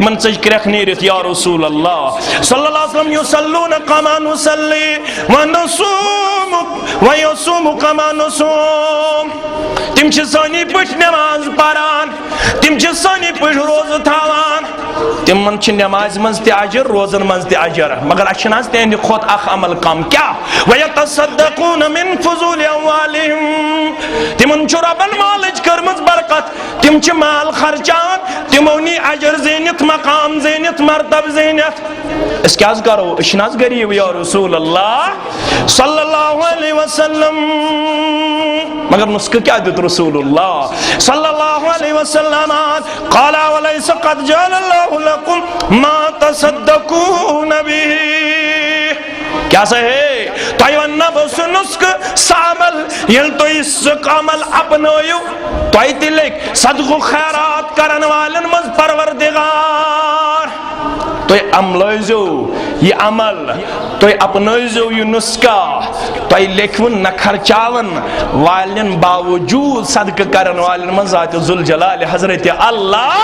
امن سجکرخ نیرت یا رسول اللہ صلی اللہ علیہ وسلم یسلون کما نسلی ونصوم ویصوم کما نصوم تم چھ سانی پٹ نماز پاران تم چھ سانی پٹ روز تھاوان تم من چھ نماز منز تی عجر روزن منز تی عجر مگر اچھناز تین خود اخ عمل کام کیا ویتصدقون من فضول اموالہم تمن چھ ربن مالج کرمز برکت تم چھ مال خرچان تمونی عجر زینت مقام زینت مرتب زینت اس کیا از کرو اشناز گریب یا رسول اللہ صلی اللہ علیہ وسلم مگر نسخ کیا دیت رسول اللہ صلی اللہ علیہ وسلم قال ولیس قد جعل اللہ لکم ما تصدقون بھی کیا سے ہے تایوان نفس نسخ سامل یل تو اس عمل اپنویو تو ایتی لکھ صدق و خیرات کرن والن مز پروردگار تو یہ عملوزو یہ عمل تو یہ اپنوزو یہ نسخہ تو یہ لکھون نہ خرچاون والن باوجود صدق کرن والن من ذات ذوالجلال حضرت اللہ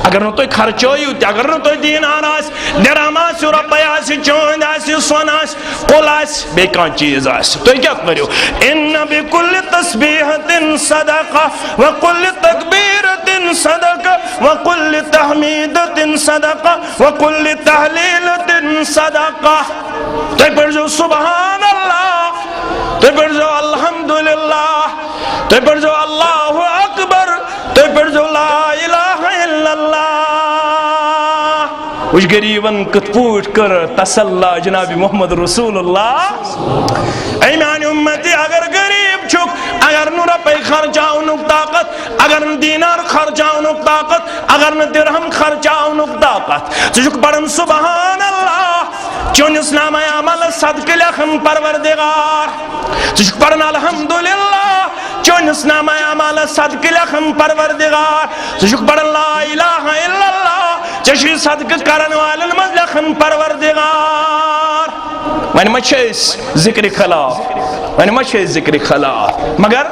اگر نہ تو خرچویو تی اگر نہ تو دینار آس درہم آس روپے آس چوند آس سون آس قل آس بے کان چیز آس تو کیا کریو ان بکل تسبیحت صدقہ وکل تکبیرت صدقہ وکل تحمیدت صدقہ وکل تحلیلت صدقہ تو پڑھ جو سبحان اللہ تو پڑھ جو الحمدللہ تو پڑھ جو اللہ اکبر تو پڑھ جو لا الہ الا اللہ وش غریبن کت پوٹ کر تسلا جناب محمد رسول اللہ اے میانی امتی اگر غریب چھک اگر نو رپے خرچاؤنک طاقت اگر دینار خرچاؤنک طاقت اگر درہم خرچاؤنک طاقت چھک پڑھن سبحان اللہ چون اسلام عمل صدق لکھن پروردگار چھک پڑھن الحمدللہ چون اسلام عمل صدق لکھن پروردگار چھک پڑھن لا الہ الا اللہ چشی صدق کرن والن مز لکھن پروردگار وین مچھیس ذکر خلاف وین مچھیس ذکر خلاف مگر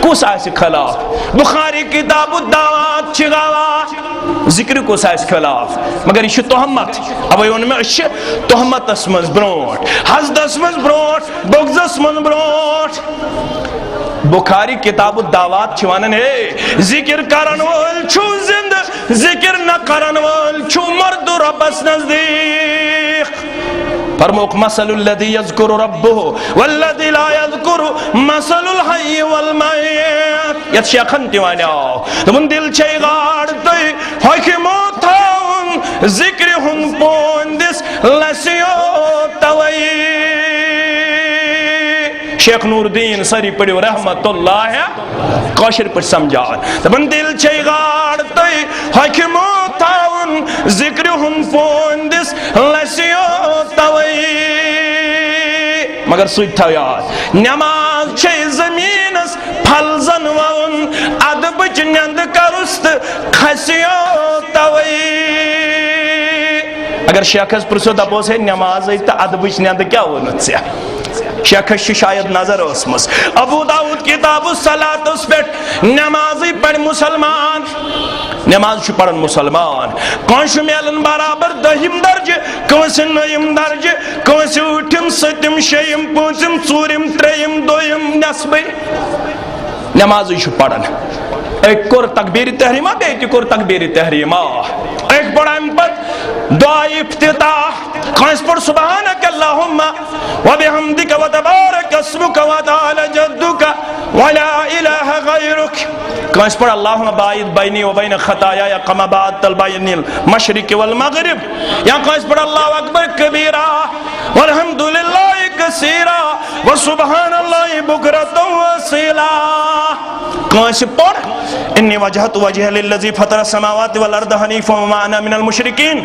کس آئیس خلاف بخاری کتاب الدعوات چگاوا ذکر کس آئیس خلاف مگر یہ تہمت اب یون میں اچھ تہمت اسمز بروٹ حسد اسمز بروٹ بغض اسمز بروٹ بخاری کتاب الدعوات چوانن ہے ذکر کرن وال چھو زند ذکر نہ کرن وال چھو مرد ربس نزدیک فرموک مثل الذي يذكر ربه والذي لا يذكر مثل الحي والميت یت شیخن تیوانا تمن دل چے گاڑتے ہوئی کی موتاؤن ذکر ہن پوندس لسیو توئی شیخ نور الدین سری پڑیو رحمت اللہ کوشر پر سمجھان تمن دل چے گاڑتے ہوئی کی موتاؤن ذکر ہن پوندس لسیو توئی مگر سوچ تھا یاد نماز چھے زمینس پھل زنوان ادب چنند کرست کھسیو توئی اگر شیخس پرسو دبو سے نماز ایتا ادب چنند کیا ونت سے شیخس شاید نظر اسمس ابو داود کتاب الصلاة اس پیٹ نمازی پڑھ مسلمان نماز چھو پڑھن مسلمان کونشو میلن برابر دہیم درج کونسی نیم درج کونسی اٹھم ستم شیم پونسم ژورم تریم دویم نصبی نماز چھو پڑھن ایک کور تکبیر تحریمہ بیٹی کور تکبیر تحریمہ ایک بڑا امپت دعائی افتتاح کونس پر سبحانک اللہم و بحمدک و تبارک اسمک و تعالی جدک ولا الہ غیرک کونس پر اللہم باعد بینی و بین خطایا یا کما بعد تلبین المشرق والمغرب یا کونس پر اللہ اکبر کبیرہ والحمدللہ کثیرہ وسبحان اللہ بکرۃ وصیلا. کانس پڑھ انی وجہت وجہ للذی فطر السماوات والارض حنیفا وما انا من المشرکین.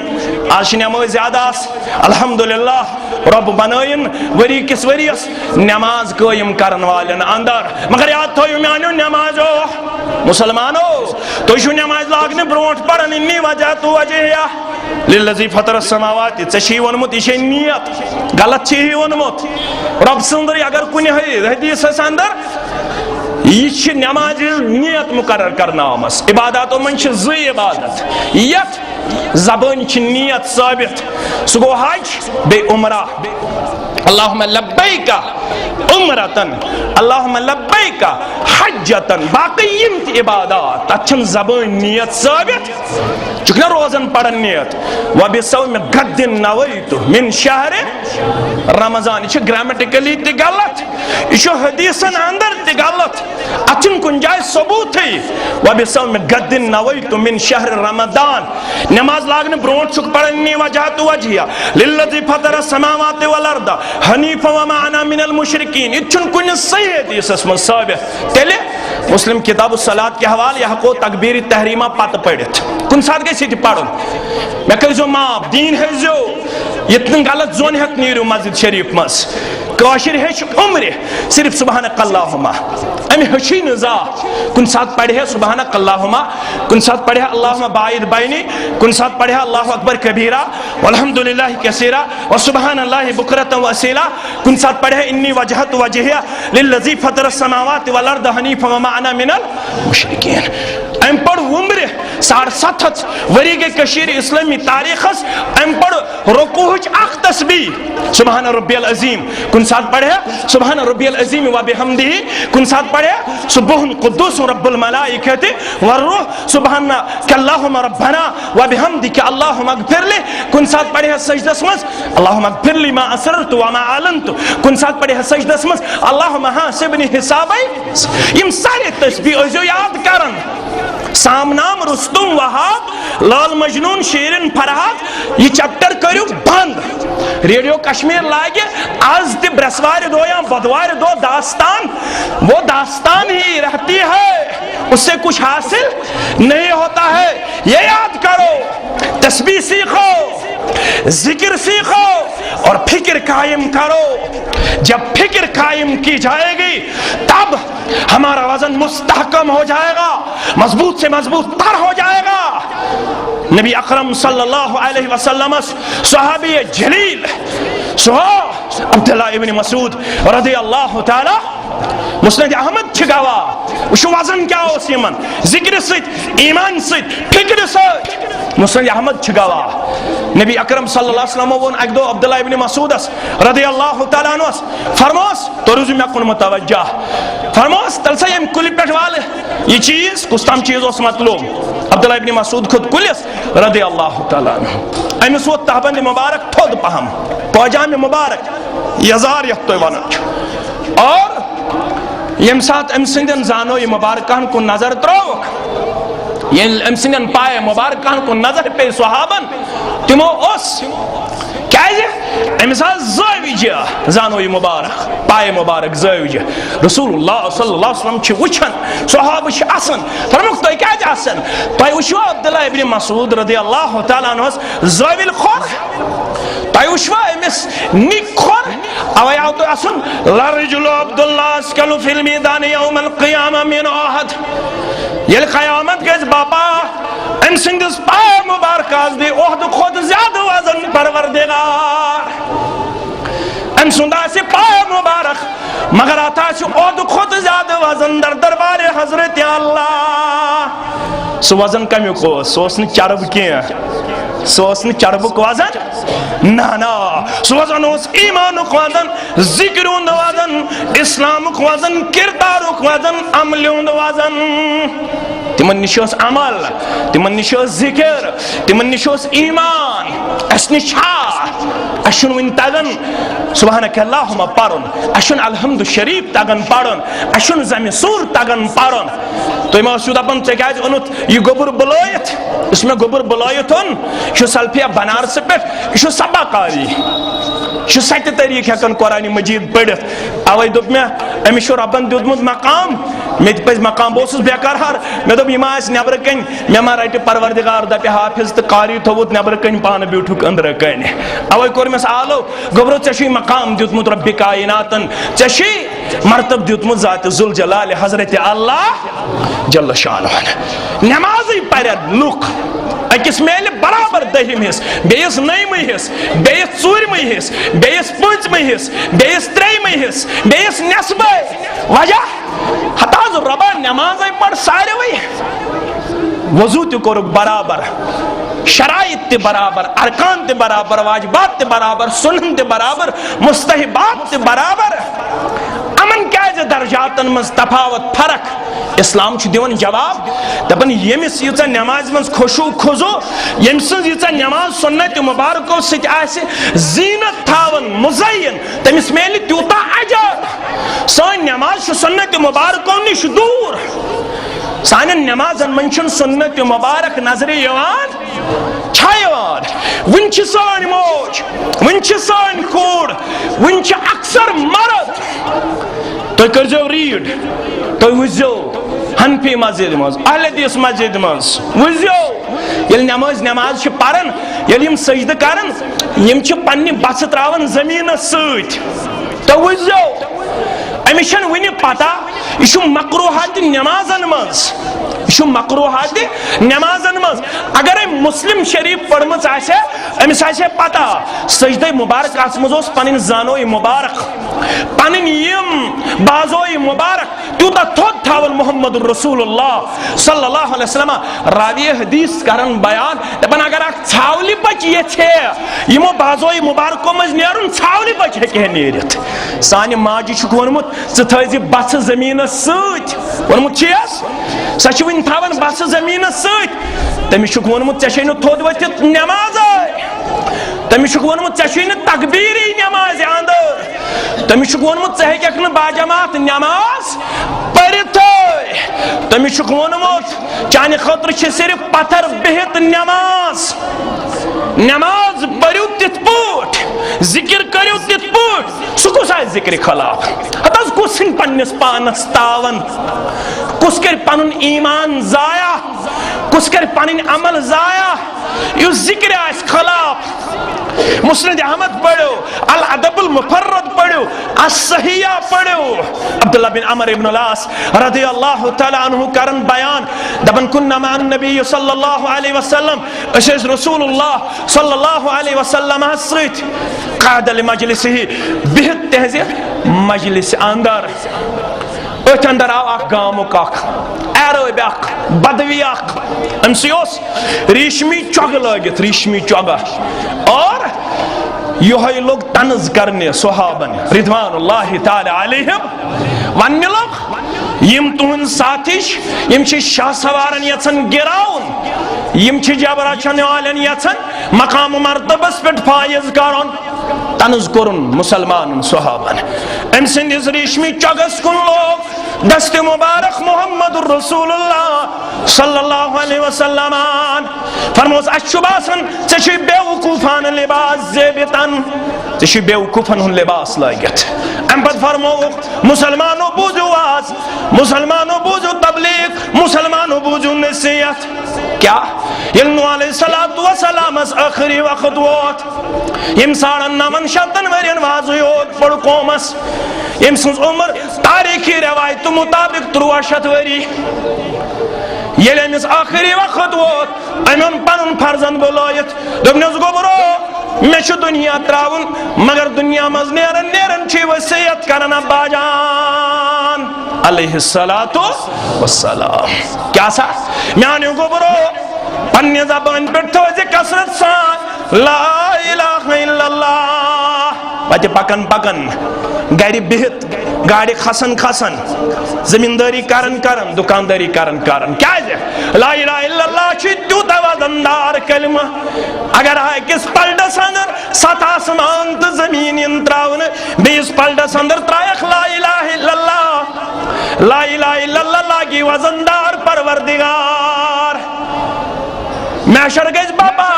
آج نمو زیادہ الحمدللہ رب بنائن وری کس وریس نماز قائم کرن والن اندر. مگر یاد تھو میانو نمازو مسلمانو تو شو نماز لاگنے برونٹ پڑھن انی وجہت وجہ للذی فطر السماوات. ژے ونمت یہ نیت غلط چھ ونمت. رب سندر اگر کن حدیث اندر یہ نماز نیت مقرر کرنا آمس. عباداتوں من زٕ عبادت یت زبان نیت ثابت سہ گو حج بے عمرہ. اللہم لبیک عمرتن اللہم لبیک حجتن. باقی یم تی عبادات تچھن زبان نیت ثابت چکہ روزن پڑھن نیت. وبصوم غد نویت من شہر رمضان. یہ گرامیٹیکلی تی غلط یہ حدیثن اندر تی غلط. اچھن کن جائے ثبوت ہے وبصوم غد نویت من شہر رمضان. نماز لاگنے برونٹ چک پڑھنی وجہت وجہیا للذی فطر السماوات والارض حنیفا وما انا من المشرکین. اتھن کن صحیح حدیث اس میں ثابت. تیلے مسلم کتاب الصلاۃ کے حوالے یہ کو تکبیر تحریمہ پت پڑھت کن ساتھ گئی سیٹی پڑھن میں کہو معاف دین ہے جو اتن غلط زون ہت نیرو مسجد شریف مس. کاشر ہیچ عمرہ صرف سبحانک اللہم امی ہشی نزا کن ساتھ پڑھے سبحانک اللہم کن ساتھ پڑھے اللہم باعد بینی کن ساتھ پڑھے اللہ اکبر کبیرہ والحمدللہ کثیرہ وسبحان اللہ بکرۃ وصیلا. کن ساتھ پڑھے انی وجہت وجہیا للذی فطر السماوات والارض حنیفا وما انا من المشرکین. ام پڑھ عمرہ 750 وری کے کشیر اسلامی تاریخ ام پڑھ رکوع اخ تسبیح سبحان ربی العظیم. کن ساتھ پڑھے سبحان ربی العظیم و بحمدہ. کن ساتھ پڑھے سبح قدوس رب الملائکۃ والروح سبحانک اللہم ربنا و بحمدک اللہم اغفر لی. کن ساتھ پڑھے سجدس مز اللہم اغفر لی ما اسررت و ما اعلنت. کن ساتھ پڑھے سجدس مز اللہم حاسبنی حسابی. یم سارے تسبیح ازو یاد کرن. سامنام رستم وہاب لال مجنون شیرن فرحات یہ چپٹر کرو بند. ریڈیو کشمیر لاگے آج تی برسوار دو یا بدوار دو داستان وہ داستان ہی رہتی ہے اس سے کچھ حاصل نہیں ہوتا ہے. یہ یاد کرو تسبیح سیکھو ذکر سیکھو اور فکر قائم کرو. جب فکر قائم کی جائے گی تب ہمارا وزن مستحکم ہو جائے گا مضبوط سے مضبوط تر ہو جائے گا. نبی اکرم صلی اللہ علیہ وسلم صحابی جلیل عبداللہ ابن مسعود رضی اللہ تعالی مسند احمد چھگاوا وشو وزن کیا ہو سیمن ذکر سیت ایمان سیت فکر سیت مسند احمد چھگاوا. نبی اکرم صلی اللہ علیہ وسلم ون ایک دو عبداللہ ابن مسعود رضی اللہ تعالیٰ عنہ فرموس تو رضی میں کن متوجہ فرموس تلسا یم کلی پیٹ والے یہ چیز کستام چیز اس مطلوب. عبداللہ ابن مسعود خود کلیس رضی اللہ تعالیٰ عنہ ایمس وہ تحبند مبارک تھود پہم پاجام مبارک یزار یختو ونچ اور یم ساتھ ام سندن زانو یہ مبارکان کو نظر تروک یہ ام سندن پائے مبارکان کو نظر پہ صحابن تمو اس کیا ہے امثال زاویجہ زانو یہ مبارک پائے مبارک زاویجہ رسول اللہ صلی اللہ علیہ وسلم چھ وچھن صحابہ چھ اسن فرموک تو کیا جا اسن تو وشو عبداللہ ابن مسعود رضی اللہ تعالیٰ عنہ زاویل خور تو وشو امس نک خور او یا تو اسن لرجل عبداللہ اسکلو فی المیدان یوم القیامہ من احد. یل قیامت گز بابا ام سندس پائے مبارک از دی احد خود زیادہ وزن پروردگار. ام سندا سے پائے مبارک مگر آتا سے احد خود زیادہ وزن در دربار حضرت اللہ. سو وزن کمی کو سوسن چرب کیا سوسن چرب کو وزن نانا سو وزن اس ایمان کو وزن ذکر اند وزن اسلام کو وزن کردار کو وزن عمل اند وزن. تمن نشوس عمل تمن نشوس ذکر تمن نشوس ایمان اس نشا اشن وین تگن سبحانک اللہم پارن اشن الحمد شریف تگن پارن اشن زمین سور تگن پارن. تو امام سود اپن چکاج انت یہ گبر بلایت اس میں گبر بلایت ان شو سلفیہ بنارس پہ شو سبا قاری سَتہِ طریٖقہٕ ہٮ۪کان قرآنِ مجیٖد پٔرِتھ اَوَے دوٚپ مےٚ أمِس چھُ رۄبن دیُتمُت مقام مےٚ تہِ پَزِ مقام بہٕ اوسُس بےٚقرار مےٚ دوٚپ یہِ ما آسہِ نٮ۪برٕ کَنۍ مےٚ ما رَٹہِ پروردِگار دَپہِ حافظ تہٕ قاری تھوٚوُتھ نٮ۪برٕ کَنۍ پانہٕ بیوٗٹھُکھ أنٛدرٕ کَنۍ اَوَے کوٚرمَس آلو گوٚبرو ژےٚ چھُے مقام دیُتمُت رۄبِ کایناتن ژےٚ چھُے مرتب دیُتمُت ذاتِ ذوالجلالِ حضرتِ اللہ جل شانُہن نٮ۪مازٕے پَرن لُکھ أکِس میلہِ برابر دٔہِم حِصہٕ بیٚیِس نٔیمہِ حِصہٕ بیٚیِس ژوٗرمہِ حِصہٕ بیٚیِس پٲنٛژمہِ حِصہٕ بیٚیِس ترٛیٚیِمہِ حِصہٕ بیٚیِس نٮ۪صبے وجہ ہتا حظ رۄبا نٮ۪مازے پٔر ساروٕے وضوٗ تہِ کوٚرُکھ برابر شرائط تہِ برابر ارکان تہِ برابر واجبات تہِ برابر سنن تہِ برابر مستحبات تہِ برابر امن کیازِ درجاتن منٛز تفاوت فرق اسلام چھُ دِوان جواب دپان ییٚمِس ییٖژاہ نٮ۪مازِ منٛز خۄشوٗع خضوٗع ییٚمہِ سٕنٛز ییٖژاہ نٮ۪ماز سُنت مُبارکو سۭتۍ آسہِ زیٖنت تھاوان مُزین تٔمِس میلہِ تیوٗتاہ اجر سٲنۍ نٮ۪ماز چھِ سُنت مُبارکو نِش دوٗر سانٮ۪ن نٮ۪مازن منٛز چھُنہٕ سُنت مُبارک نظرِ یِوان چھا یِوان وُنہِ چھِ سٲنۍ موج وُنہِ چھِ سٲنۍ کوٗر وُنہِ چھِ اکثر مرد تُہۍ کٔرۍزیو ریٖڈ تُہۍ وٕچھزیو حنفی مسجد منٛز اہلِ حدیث مسجد منٛز وٕچھزیو ییٚلہِ نٮ۪ماز چھِ پران ییٚلہِ یِم سجدٕ کران یِم چھِ پننہِ بژھٕ تراوان زٔمیٖنس سۭتۍ تُہۍ وٕچھزیو أمِس چھنہٕ وُنہِ پتہ یہِ چھُ مقروٗحاتِ نٮ۪مازن منٛز یہِ چھُ مقروٗحاتِ نٮ۪مازن منٛز اگرے مسلم شریٖف پٔرمٕژ آسہِ ہا أمِس آسہِ ہا پتہ سجدے مُبارکس منٛز اوس پنٕنۍ زانوے مُبارک پنٕنۍ یِم بازوے مُبارک تیوٗتاہ تھوٚد تھاوان محمد رسول اللہ صلی اللہ علیہ وسلم راویہ حدیث کران بیان دپان اگر اکھ ژھاولہِ بچہِ یژھِ یِمو بازوے مُبارکو منٛز نیرُن ژھاولہِ بچہِ ہیٚکہِ ہے نیٖرِتھ سانہِ ماجہِ چھُکھ ووٚنمُت ژٕ تھٲیزِ بژھٕ زٔمیٖنس سۭتۍ ووٚنمُت چھیٚس سۄ چھِ وُنہِ تھاوان بژھٕ زٔمیٖنس سۭتۍ تٔمِس چھُکھ ووٚنمُت ژےٚ چھے نہٕ تھوٚد ؤتھِتھ نٮ۪مازے تٔمِس چھُکھ ووٚنمُت ژےٚ چھُے نہٕ تقبیٖرٕے نٮ۪مازِ انٛدر تٔمِس چھُکھ ووٚنمُت ژٕ ہیٚککھ نہٕ باجماعت نٮ۪ماز پٔرِتھٕے تٔمِس چھُکھ ووٚنمُت چانہِ خٲطرٕ چھِ صرف پتھر بِہِتھ نٮ۪ماز نٮ۪ماز پٔرِو تِتھ پٲٹھۍ ذِکر کٔرِو تِتھ پٲٹھۍ سُہ کُس آسہِ ذِکرِ خلاف ہتہٕ حظ کُس ژھٕنہِ پننِس پانس تاون کُس کرِ پنُن ایمان ضایع کُس کرِ پنٕنۍ عمل ضایع یُس ذِکرِ آسہِ خلاف مسند احمد پڑھو الادب المفرد پڑھو الصحیح پڑھو عبداللہ بن عمر ابن العاص رضی اللہ تعالیٰ عنہ کرن بیان دبن کننا مع النبی صلی اللہ علیہ وسلم اشیز رسول اللہ صلی اللہ علیہ وسلم سرت قعد لمجلسہ بہت تہذی مجلس اندر ات اندر آو اخ گامک اخ عرب اخ بدوی اخ امسی اوس ریشمی چوگ لگت ریشمی چوگا اور یہ لوگ طنز کرنے صحابن رضوان اللہ تعالی علیہم ون لوگ یم تہن ساتھش یم چھ شاہ سوارن یژھن گراؤن یم چھ جبرچن والن یژھن مقام مرتبس پہ فائز کرن طنز کرن مسلمان صحابن ام سندس ریشمی چوگس کن لوگ دست مبارک محمد رسول اللہ صلی اللہ علیہ وسلم فرموس اشباسن ژے بیوقوفان لباس زیبتن ژے بیوقوفن ہن لباس لگت ام پت فرمو مسلمانو بوزو آز مسلمانو بوزو تبلیغ مسلمانو بوزو نصیحت کیا یلنو علیہ السلام اس آخری وقت ووت یم ساڑن نمن شتن ورین واضحیوت پڑ قومس یم سنس عمر تاریخی روایت مطابق 63 وری یل امس آخری وقت ووت امن پنن فرزند بلائت دبنس گوبرو میں چھ دنیا تراون مگر دنیا مز نیرن چھ وصیت کرن ابا جان علیہ السلام کیا سا میانیو گوبرو پنی زبان پر توزی کسرت سان لا الہ الا اللہ بچے پکن گاڑی بہت گاڑی کھسن زمینداری کرن دکانداری کرن کیا ہے لا الہ الا اللہ چھ تیوتا وزندار کلمہ اگر ہے کس پلڈس اندر 7 آسمان تو زمین انتراؤن بیس پلڈس اندر ترائیخ لا الہ الا اللہ لا الہ الا اللہ کی وزندار پروردگار محشر گئیس بابا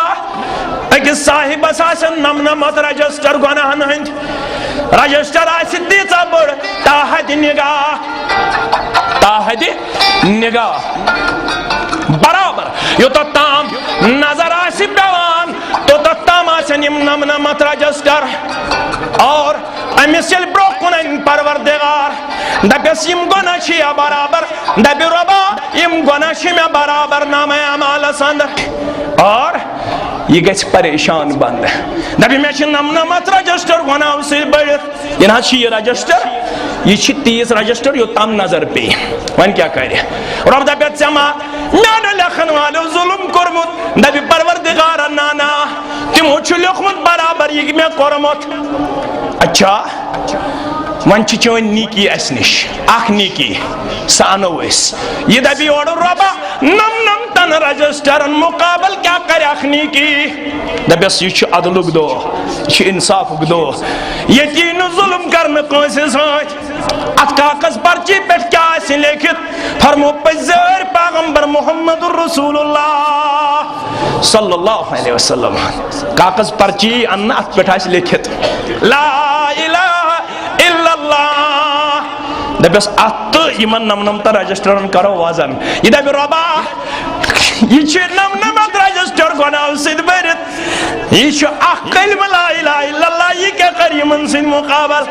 أكيس صاحب أساسن نمنمت رجستر گناہن ہند رجستر آسی دیتا بڑ تاحد نگاہ برابر یوتا تام نظر آسی بیوان تو تام آسن یم نمنمت رجستر اور امیسیل بروکنن پروردگار دبیس یم گناہ شیا برابر دبی ربا یم گناہ شیا برابر نام اعمال سند اور یہ گھس پریشان بند دبی میں چھ نمنمت رجسٹر گناہ سے بڑھت یہ چھ یہ رجسٹر یہ چھ 30 رجسٹر یو تام نظر پی وان کیا کرے رب دبیت سما میانا لکھن والو ظلم کرمت دبی پروردگار نانا تمو چھ لکھمت برابر یہ میں کرمت اچھا ون چون نیکی اس نش اخ نیکی سانو اس یہ دبی اور ربا نم تن رجسٹرن مقابل کیا کرے اخ نیکی دبیس یہ چھ عدلک دو یہ انصافک دو یقین ظلم کرنے کونسے سوچ ات کاغذ پرچی پیٹ کیا ایسی لیکت فرمو پزر پیغمبر محمد رسول اللہ صلی اللہ علیہ وسلم کاغذ پرچی انہ ات پیٹ ایسی لیکت لا الہ الا اللہ دبیس ات ایمن نمنمت رجسٹرن کرو وازن یہ دبی ربا یہ چھ نمنمت رجسٹر گناہ سید برت یہ چھ اخ کلمہ لا الہ الا اللہ یہ کیا قریمن سید مقابل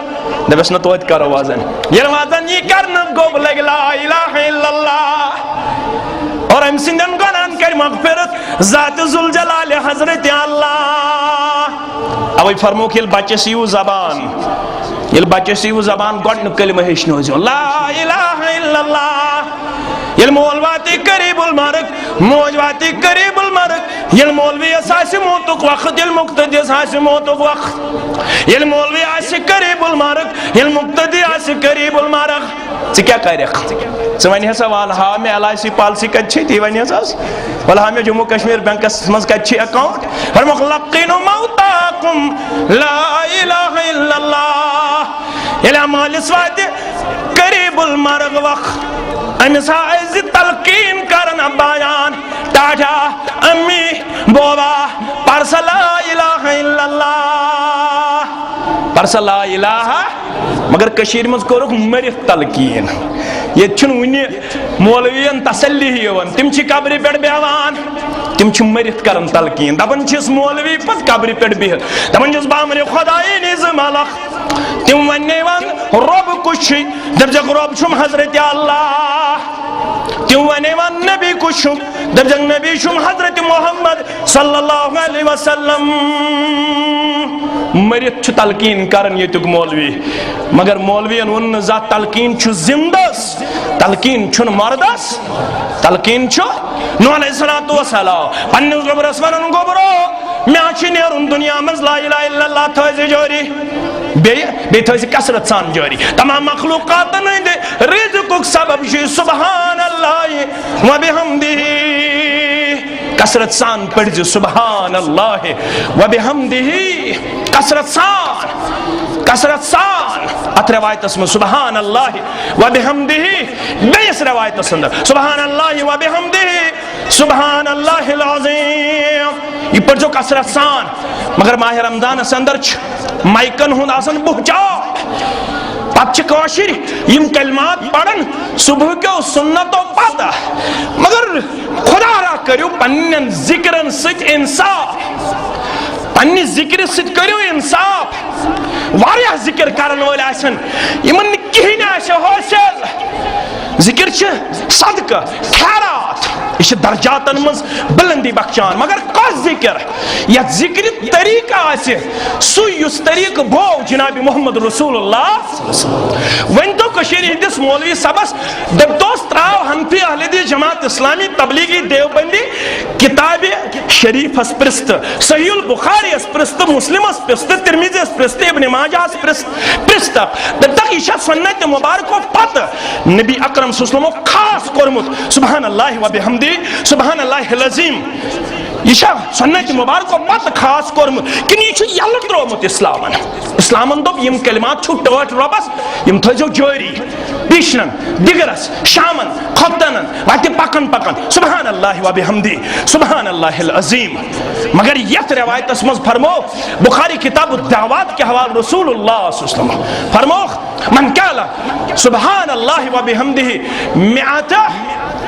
دبیس نتوید کرو وازن یہ وازن یہ کرنا گوب لگ لا الہ الا اللہ اور ہم سندن گناہن کر مغفرت ذات ذوالجلال حضرت اللہ اوی فرمو کھل بچے سیو زبان یل بچے سیو زبان گوڑن کلمہ ہشنو جو لا الہ الا اللہ یل مولواتی قریب المرک موجواتی قریب المرک یل مولوی اساسی موتک وقت یل مقتدی اساسی موتک وقت یل مولوی آسی قریب المرک یل مقتدی آسی قریب المرک چی کیا کہہ رہا چی سوال ہاں میں LIC پالسی کچھی تھی ونی اساس والا ہاں میں جموں کشمیر بینک اسمز کچھی اکاؤنٹ فرمک لقینو موتاکم لا الہ الا اللہ یل عمال سواتی قریب المرک وقت امسا عز تلقین کرنا بیان ٹاٹا امی بوبا پرس لا الہ الا اللہ پرس لا الہ مگر کشیر مز کرک مرف تلقین یہ چھن ونی مولوین تسلی ہیون تم چھ قبری پیٹ بیوان تم چھ مرف کرن تلقین دپن چھس مولوی پت قبری پیٹ بہت دپن چھس بامر خدائی نظم الخ تم ونی ون رب کچھ درجک رب چھم حضرت اللہ تم ونی ون نبی کچھ درجک نبی چھم حضرت محمد صلی اللہ علیہ وسلم مرت چھ تلقین کرن یتک مولوی مگر مولوین ون ذات تلقین چھ زندس تلقین چھن مردس تلقین چھ نو علیہ السلام پنیز گبر اسمانن گبرو میں آچی نیرون دنیا مز لا الہ الا اللہ تھوزی جوری بے تھوزی کسرت سان جوری تمام مخلوقات نہیں دے رزقک سبب شی سبحان اللہ و بحمدہ کسرت سان پڑھ جو سبحان اللہ و بحمدہ کسرت سان ات روایت اسم سبحان اللہ و بحمدہ بیس روایت اسندر سبحان اللہ و بحمدہ سبحان اللہ العظیم یہ پڑھ جو کسرت سان مگر ماہ رمضان اسندر مائکن ہون آسن بہجا پت چھ کوشر یم کلمات پڑھن صبح کے سنت و پاتا مگر خدا را کریو پنن ذکرن ست انصاف پنی ذکر ست کریو انصاف واریاہ ذکر کرن والے آسن یمن کہین آسے حاصل ذکر چھ صدقہ خیرات یہ درجاتن مز بلندی بخشان مگر کس ذکر یا ذکر طریقہ آسے سویس طریق بو جناب محمد رسول اللہ ون تو کشیر ہندس مولوی سبس دب دوست راو حنفی اہل حدیث جماعت اسلامی تبلیغی دیوبندی کتاب شریف اس پرست صحیح البخاری اس پرست مسلم اس پرست ترمذی اس پرست ابن ماجہ اس پرست دب تک عشاء سنت مبارک و پت نبی اکرم صلی اللہ علیہ وسلم خاص کرمت سبحان اللہ و بحمدہ وبحمدہ سبحان اللہ العظیم یہ سنت مبارک پتہ خاص کورمت کن یہ یل ترومت اسلامن دوپ یم کلمات چھو ٹوٹ ربس یم تھزو جاری بیشنن دگرس شامن خطنن واتہ پکن پکن سبحان اللہ وبحمدہ سبحان اللہ العظیم مگر یت روایت مز فرمو بخاری کتاب الدعوات کے حوالے رسول اللہ صلی اللہ علیہ وسلم فرمو من قال سبحان اللہ وبحمدہ مئات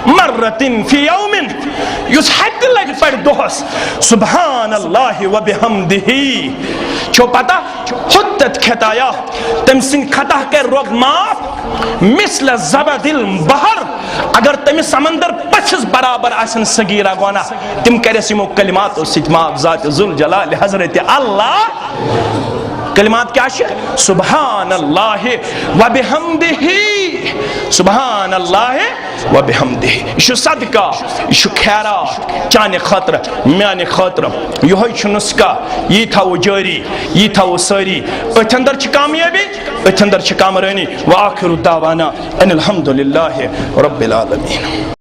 مرت فی یوم یس حد لگ پڑ دوہس سبحان اللہ وبحمدہ چھو پتہ حتت کھتایا تم سن خطا کر روگ معاف مثل زبد البحر اگر تم سمندر پچھس برابر آسن صغیرہ گونا تم کرس یمو کلمات و ستماف ذات ذوالجلال حضرت اللہ کلمات کیا ہے سبحان اللہ وبحمدہ سبحان اللہ وبحمدہ یہ صدقہ یہ خیرات چانے خاطر میانے خاطر یہ نسخہ یہ تھاو جاری یہ تھاو ساری اتھ اندر چھ کامیابی اتھ اندر چھ کامرانی وآخر دعوانا ان الحمدللہ رب العالمین.